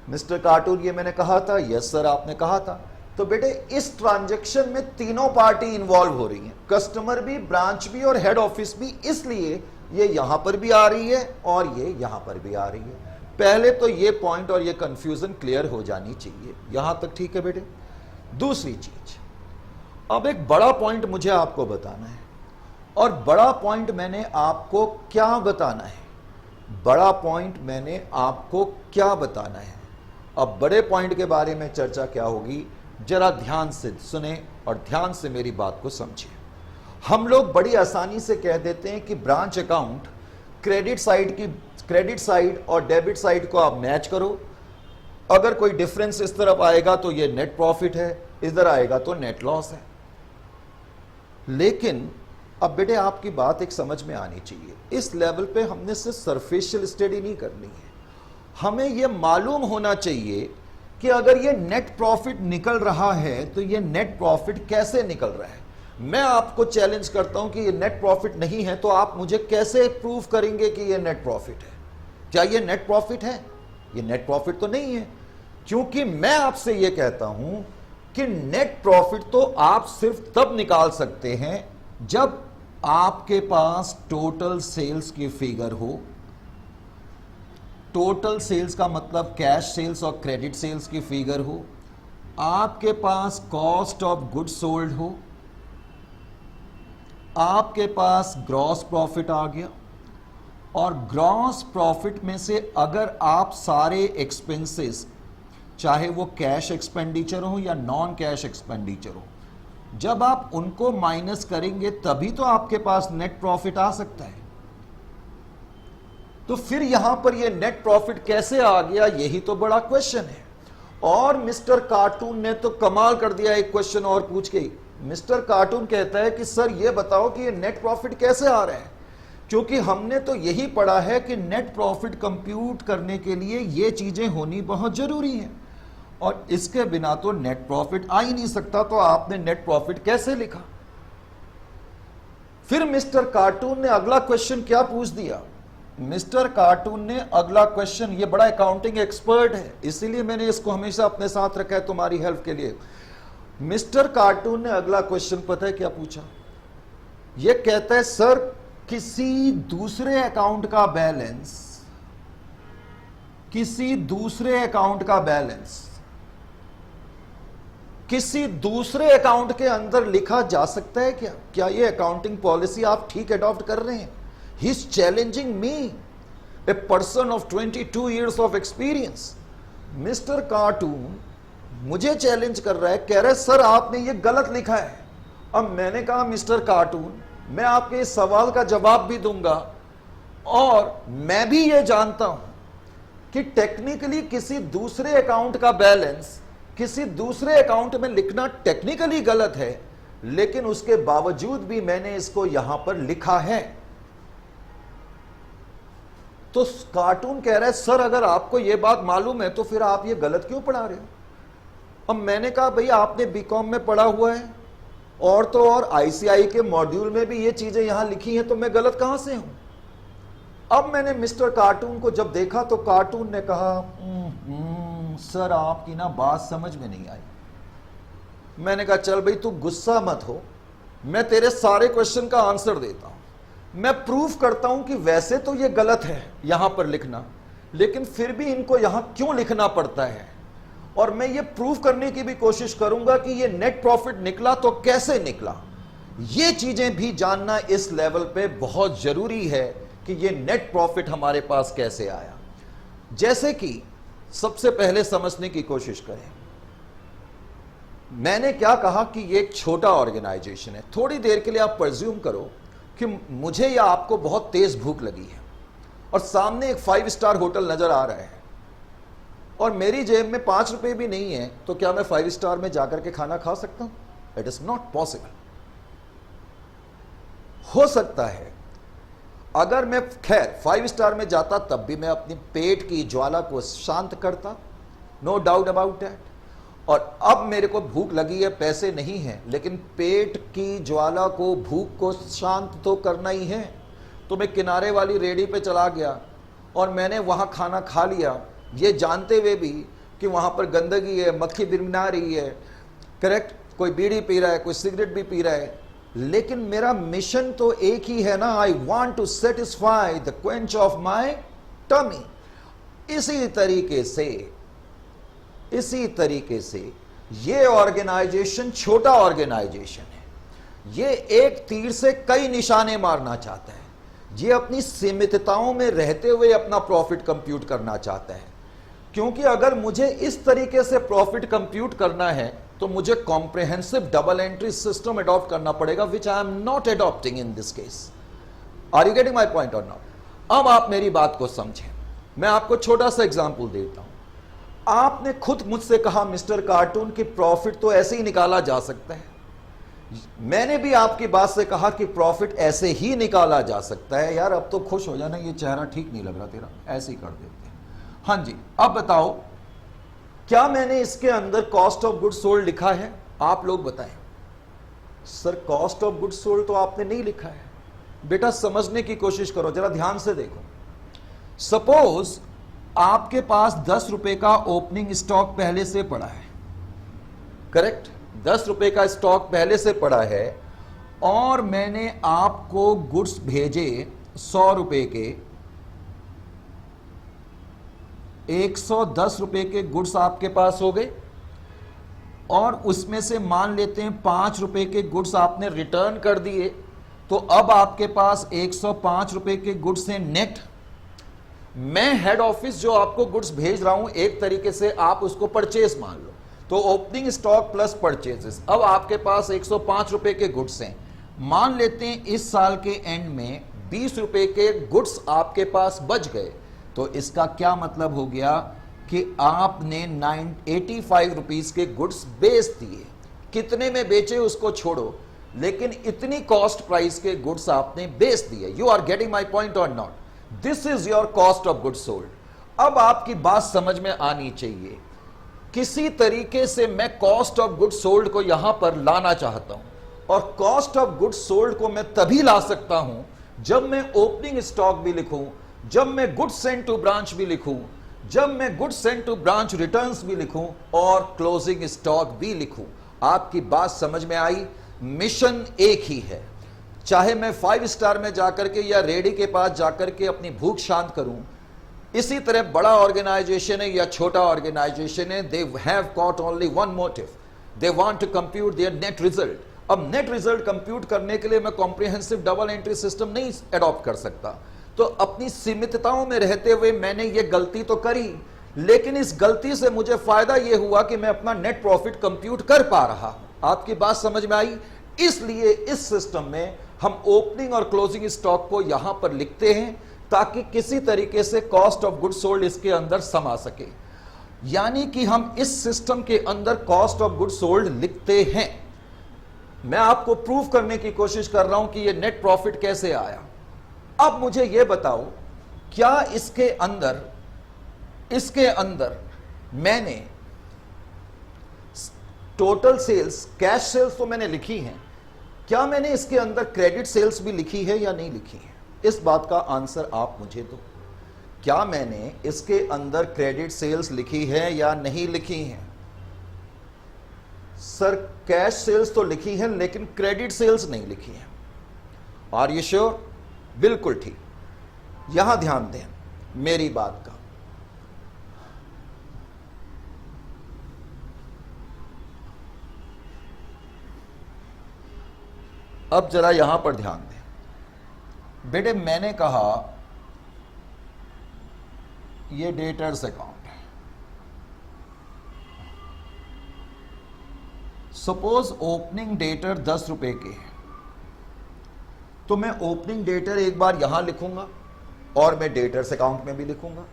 मिस्टर कार्टून, ये मैंने कहा था। यस सर आपने कहा था। तो बेटे इस ट्रांजैक्शन में तीनों पार्टी इन्वॉल्व हो रही हैं, कस्टमर भी, ब्रांच भी और हेड ऑफिस भी, इसलिए ये यहां पर भी आ रही है और ये यहां पर भी आ रही है। पहले तो ये पॉइंट और ये कंफ्यूजन क्लियर हो जानी चाहिए। यहां तक ठीक है बेटे? दूसरी चीज, अब एक बड़ा पॉइंट मुझे आपको बताना है, और बड़ा पॉइंट मैंने आपको क्या बताना है? बड़ा पॉइंट मैंने आपको क्या बताना है? अब बड़े पॉइंट के बारे में चर्चा क्या होगी, जरा ध्यान से सुने और ध्यान से मेरी बात को समझिए। हम लोग बड़ी आसानी से कह देते हैं कि ब्रांच अकाउंट क्रेडिट साइड और डेबिट साइड को आप मैच करो। अगर कोई डिफरेंस इस तरफ आएगा तो ये नेट प्रॉफिट है, इधर आएगा तो नेट लॉस है। लेकिन अब बेटे आपकी बात एक समझ में आनी चाहिए, इस लेवल पे हमने सिर्फ सरफेशियल स्टडी नहीं करनी है। हमें यह मालूम होना चाहिए कि अगर ये नेट प्रॉफिट निकल रहा है तो ये नेट प्रॉफिट कैसे निकल रहा है। मैं आपको चैलेंज करता हूं कि ये नेट प्रॉफिट नहीं है, तो आप मुझे कैसे प्रूव करेंगे कि ये नेट प्रॉफिट है? क्या ये नेट प्रॉफिट है? ये नेट प्रॉफिट तो नहीं है, क्योंकि मैं आपसे ये कहता हूं कि नेट प्रॉफिट तो आप सिर्फ तब निकाल सकते हैं जब आपके पास टोटल सेल्स की फिगर हो। टोटल सेल्स का मतलब कैश सेल्स और क्रेडिट सेल्स की फिगर हो, आपके पास कॉस्ट ऑफ गुड्स सोल्ड हो, आपके पास ग्रॉस प्रॉफिट आ गया, और ग्रॉस प्रॉफिट में से अगर आप सारे एक्सपेंसेस, चाहे वो कैश एक्सपेंडिचर हो या नॉन कैश एक्सपेंडिचर हो, जब आप उनको माइनस करेंगे तभी तो आपके पास नेट प्रॉफिट आ सकता है। तो फिर यहां पर ये नेट प्रॉफिट कैसे आ गया, यही तो बड़ा क्वेश्चन है। और मिस्टर कार्टून ने तो कमाल कर दिया, एक क्वेश्चन और पूछ के। मिस्टर कार्टून कहता है कि सर ये बताओ कि ये नेट प्रॉफिट कैसे आ रहा है, क्योंकि हमने तो यही पढ़ा है कि नेट प्रॉफिट कंप्यूट करने के लिए ये चीजें होनी बहुत जरूरी है, और इसके बिना तो नेट प्रॉफिट आ ही नहीं सकता। तो आपने नेट प्रॉफिट कैसे लिखा? फिर मिस्टर कार्टून ने अगला क्वेश्चन क्या पूछ दिया? मिस्टर कार्टून ने अगला क्वेश्चन, ये बड़ा अकाउंटिंग एक्सपर्ट है, इसीलिए मैंने इसको हमेशा अपने साथ रखा है तुम्हारी हेल्प के लिए। मिस्टर कार्टून ने अगला क्वेश्चन पता है क्या पूछा? ये कहता है सर किसी दूसरे अकाउंट का बैलेंस, किसी दूसरे अकाउंट का बैलेंस किसी दूसरे अकाउंट के अंदर लिखा जा सकता है क्या? क्या ये अकाउंटिंग पॉलिसी आप ठीक अडॉप्ट कर रहे हैं? He is challenging me, a person of 22 years of experience. Mister cartoon मुझे चैलेंज कर रहा है, कह रहा है सर आपने ये गलत लिखा है। अब मैंने कहा मिस्टर कार्टून, मैं आपके इस सवाल का जवाब भी दूंगा और मैं भी ये जानता हूं कि टेक्निकली किसी दूसरे अकाउंट का बैलेंस किसी दूसरे अकाउंट में लिखना टेक्निकली गलत है, लेकिन उसके बावजूद भी मैंने इसको यहां पर लिखा है। तो कार्टून कह रहा है सर अगर आपको यह बात मालूम है तो फिर आप ये गलत क्यों पढ़ा रहे हो? अब मैंने कहा भैया आपने बीकॉम में पढ़ा हुआ है और तो और आईसीआई के मॉड्यूल में भी ये चीजें यहां लिखी हैं, तो मैं गलत कहां से हूं? अब मैंने मिस्टर कार्टून को जब देखा तो कार्टून ने कहा सर आपकी ना बात समझ में नहीं आई। मैंने कहा चल भाई तू गुस्सा मत हो, मैं तेरे सारे क्वेश्चन का आंसर देता हूं, मैं प्रूफ करता हूं कि वैसे तो ये गलत है यहां पर लिखना, लेकिन फिर भी इनको यहां क्यों लिखना पड़ता है, और मैं ये प्रूफ करने की भी कोशिश करूंगा कि ये नेट प्रॉफिट निकला तो कैसे निकला। ये चीजें भी जानना इस लेवल पे बहुत जरूरी है कि ये नेट प्रॉफिट हमारे पास कैसे आया। जैसे कि सबसे पहले समझने की कोशिश करें, मैंने क्या कहा कि ये एक छोटा ऑर्गेनाइजेशन है। थोड़ी देर के लिए आप प्रेज्यूम करो कि मुझे या आपको बहुत तेज भूख लगी है और सामने एक 5 स्टार होटल नजर आ रहा है और मेरी जेब में 5 रुपए भी नहीं है, तो क्या मैं 5 स्टार में जाकर के खाना खा सकता हूं? It is not possible. हो सकता है अगर मैं खैर 5 स्टार में जाता तब भी मैं अपनी पेट की ज्वाला को शांत करता, नो डाउट अबाउट दैट। और अब मेरे को भूख लगी है, पैसे नहीं हैं, लेकिन पेट की ज्वाला को, भूख को शांत तो करना ही है, तो मैं किनारे वाली रेडी पे चला गया और मैंने वहां खाना खा लिया, ये जानते हुए भी कि वहां पर गंदगी है, मक्खी बिरमिना रही है, करेक्ट, कोई बीड़ी पी रहा है, कोई सिगरेट भी पी रहा है, लेकिन मेरा मिशन तो एक ही है ना, I want to satisfy the quench of my tummy. इसी तरीके से ये ऑर्गेनाइजेशन छोटा ऑर्गेनाइजेशन है, ये एक तीर से कई निशाने मारना चाहता है, ये अपनी सीमितताओं में रहते हुए अपना प्रॉफिट कंप्यूट करना चाहता है। क्योंकि अगर मुझे इस तरीके से प्रॉफिट कंप्यूट करना है तो मुझे comprehensive double entry system adopt करना पड़ेगा, which I am not adopting in this case. Are you getting my point or not? अब आप मेरी बात को समझें, मैं आपको छोटा सा एग्जांपल देता हूं। आपने खुद मुझसे कहा मिस्टर कार्टून कि प्रॉफिट तो ऐसे ही निकाला जा सकता है, मैंने भी आपकी बात से कहा कि प्रॉफिट ऐसे ही निकाला जा सकता है। यार अब तो खुश हो जाना, ये चेहरा ठीक नहीं लग रहा तेरा, ऐसे ही कर देते हैं। हाँ जी, अब बताओ क्या मैंने इसके अंदर कॉस्ट ऑफ गुड्स सोल्ड लिखा है? आप लोग बताएं। Sir cost of goods sold तो आपने नहीं लिखा है। बेटा समझने की कोशिश करो, जरा ध्यान से देखो। सपोज आपके पास 10 रुपए का ओपनिंग स्टॉक पहले से पड़ा है, करेक्ट, 10 रुपए का स्टॉक पहले से पड़ा है और मैंने आपको गुड्स भेजे 100 रुपए के, 110 रुपए के गुड्स आपके पास हो गए और उसमें से मान लेते हैं 5 रुपए के गुड्स आपने रिटर्न कर दिए, तो अब आपके पास 105 रुपए के गुड्स हैं नेट। मैं हेड ऑफिस जो आपको गुड्स भेज रहा हूं, एक तरीके से आप उसको परचेज मान लो, तो ओपनिंग स्टॉक प्लस परचेजेस, अब आपके पास 105 रुपए के गुड्स हैं। मान लेते हैं इस साल के एंड में 20 रुपए के गुड्स आपके पास बच गए, तो इसका क्या मतलब हो गया कि आपने 85 रुपीज के गुड्स बेच दिए। कितने में बेचे उसको छोड़ो, लेकिन इतनी कॉस्ट प्राइस के गुड्स आपने बेच दिए। You are getting my point or not? This is your cost of goods sold. अब आपकी बात समझ में आनी चाहिए, किसी तरीके से मैं कॉस्ट ऑफ गुड्स सोल्ड को यहां पर लाना चाहता हूं, और कॉस्ट ऑफ गुड्स सोल्ड को मैं तभी ला सकता हूं जब मैं ओपनिंग स्टॉक भी लिखूं, जब मैं गुड्स सेंट टू ब्रांच भी लिखूं, जब मैं goods sent to branch returns भी लिखूं और क्लोजिंग स्टॉक भी लिखूं। आपकी बात समझ में आई? मिशन एक ही है, चाहे मैं 5 स्टार में जाकर के या रेडी के पास जाकर के अपनी भूख शांत करूं, इसी तरह बड़ा ऑर्गेनाइजेशन है या छोटा ऑर्गेनाइजेशन है, they have got only one motive, they want to compute their net result. अब नेट रिजल्ट कंप्यूट करने के लिए मैं कॉम्प्रिहेंसिव डबल एंट्री सिस्टम नहीं अडॉप्ट कर सकता। तो अपनी सीमितताओं में रहते हुए मैंने ये गलती तो करी, लेकिन इस गलती से मुझे फायदा यह हुआ कि मैं अपना नेट प्रॉफिट कंप्यूट कर पा रहा हूं। आपकी बात समझ में आई? इसलिए इस सिस्टम में हम ओपनिंग और क्लोजिंग स्टॉक को यहां पर लिखते हैं ताकि किसी तरीके से कॉस्ट ऑफ गुड्स सोल्ड इसके अंदर समा सके। यानी कि हम इस सिस्टम के अंदर कॉस्ट ऑफ गुड्स सोल्ड लिखते हैं। मैं आपको प्रूव करने की कोशिश कर रहा हूं कि यह नेट प्रॉफिट कैसे आया। अब मुझे यह बताओ, क्या इसके अंदर मैंने टोटल सेल्स, कैश सेल्स तो मैंने लिखी हैं, क्या मैंने इसके अंदर क्रेडिट सेल्स भी लिखी है या नहीं लिखी है? इस बात का आंसर आप मुझे दो। क्या मैंने इसके अंदर क्रेडिट सेल्स लिखी है या नहीं लिखी है? सर कैश सेल्स तो लिखी है लेकिन क्रेडिट सेल्स नहीं लिखी है। Are you sure? बिल्कुल ठीक। यहां ध्यान दें मेरी बात का। अब जरा यहां पर ध्यान दें बेटे, मैंने कहा ये डेटर्स अकाउंट है। सपोज ओपनिंग डेटर 10 रुपए के है, तो मैं ओपनिंग डेटर एक बार यहां लिखूंगा और मैं डेटर्स अकाउंट में भी लिखूंगा,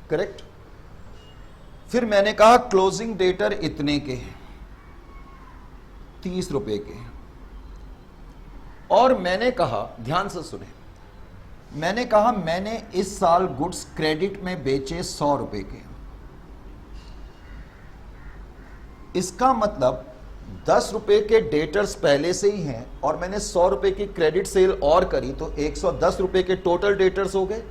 करेक्ट? फिर मैंने कहा क्लोजिंग डेटर इतने के हैं, 30 रुपए के हैं, और मैंने कहा, ध्यान से सुने, मैंने कहा मैंने इस साल गुड्स क्रेडिट में बेचे 100 रुपए के। इसका मतलब 10 रुपए के डेटर्स पहले से ही हैं और मैंने 100 रुपए की क्रेडिट सेल और करी, तो 110 रुपए के टोटल डेटर्स हो गए।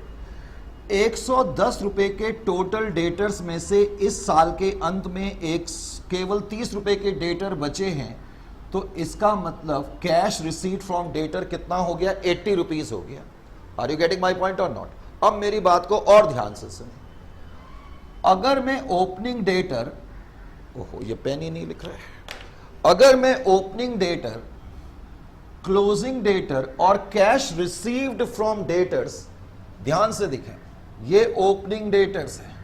110 रुपए के टोटल डेटर्स में से इस साल के अंत में केवल 30 रुपए के डेटर बचे हैं, तो इसका मतलब कैश रिसीट फ्रॉम डेटर कितना हो गया? 80 रुपीज हो गया। Are you getting my point or not? अब मेरी बात को और ध्यान से सुने। अगर मैं ओपनिंग डेटर, ओहो ये पेन ही नहीं लिख रहा है, अगर मैं ओपनिंग डेटर, क्लोजिंग डेटर और कैश रिसीव्ड फ्रॉम डेटर्स, ध्यान से दिखें, ये ओपनिंग डेटर्स है,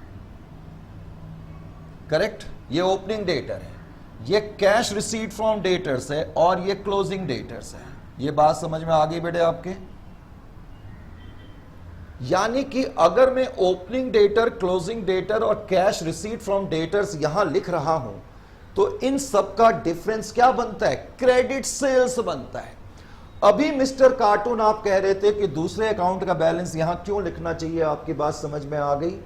करेक्ट? ये ओपनिंग डेटर है, ये कैश रिसीट फ्रॉम डेटर्स है और ये क्लोजिंग डेटर्स है। ये बात समझ में आ गई बेटे आपके? यानी कि अगर मैं ओपनिंग डेटर, क्लोजिंग डेटर और कैश रिसीट फ्रॉम डेटर्स यहां लिख रहा हूं, तो इन सब का डिफरेंस क्या बनता है? क्रेडिट सेल्स बनता है। अभी मिस्टर कार्टून आप कह रहे थे कि दूसरे अकाउंट का बैलेंस यहां क्यों लिखना चाहिए, आपकी बात समझ में आ गई?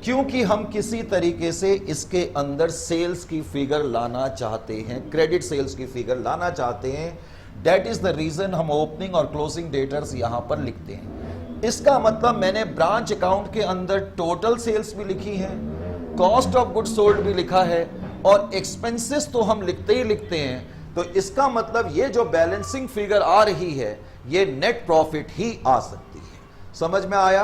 क्योंकि हम किसी तरीके से इसके अंदर सेल्स की फिगर लाना चाहते हैं, क्रेडिट सेल्स की फिगर लाना चाहते हैं। दैट इज द रीजन हम ओपनिंग और क्लोजिंग डेटर्स यहां पर लिखते हैं। इसका मतलब मैंने ब्रांच अकाउंट के अंदर टोटल सेल्स भी लिखी है, कॉस्ट ऑफ गुड्स सोल्ड भी लिखा है और एक्सपेंसेस तो हम लिखते ही लिखते हैं। तो इसका मतलब ये जो बैलेंसिंग फिगर आ रही है ये नेट प्रॉफिट ही आ सकती है। समझ में आया?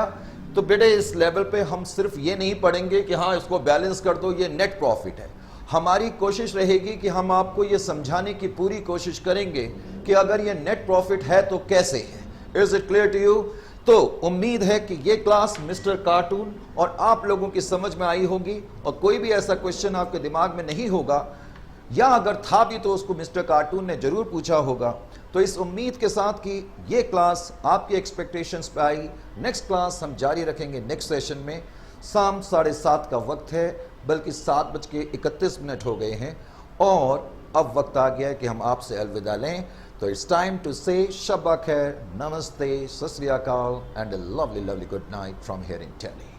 तो बेटे इस लेवल पे हम सिर्फ ये नहीं पढ़ेंगे कि हाँ इसको बैलेंस कर दो, ये नेट प्रॉफिट है। हमारी कोशिश रहेगी कि हम आपको ये समझाने की पूरी कोशिश करेंगे कि अगर ये नेट प्रॉफिट है तो कैसे है। Is it clear to you? तो उम्मीद है कि ये क्लास मिस्टर कार्टून और आप लोगों की समझ में आई होगी और कोई भी ऐसा क्वेश्चन आपके दिमाग में नहीं होगा, या अगर था भी तो उसको मिस्टर कार्टून ने जरूर पूछा होगा। तो इस उम्मीद के साथ कि ये क्लास आपकी एक्सपेक्टेशंस पे आई, नेक्स्ट क्लास हम जारी रखेंगे नेक्स्ट सेशन में। शाम 7:30 का वक्त है, बल्कि 7:31 हो गए हैं और अब वक्त आ गया है कि हम आपसे अलविदा लें। तो इट्स टाइम टू से शब्बा खैर, नमस्ते, सत श्री अकाल and a lovely good night from here in Delhi.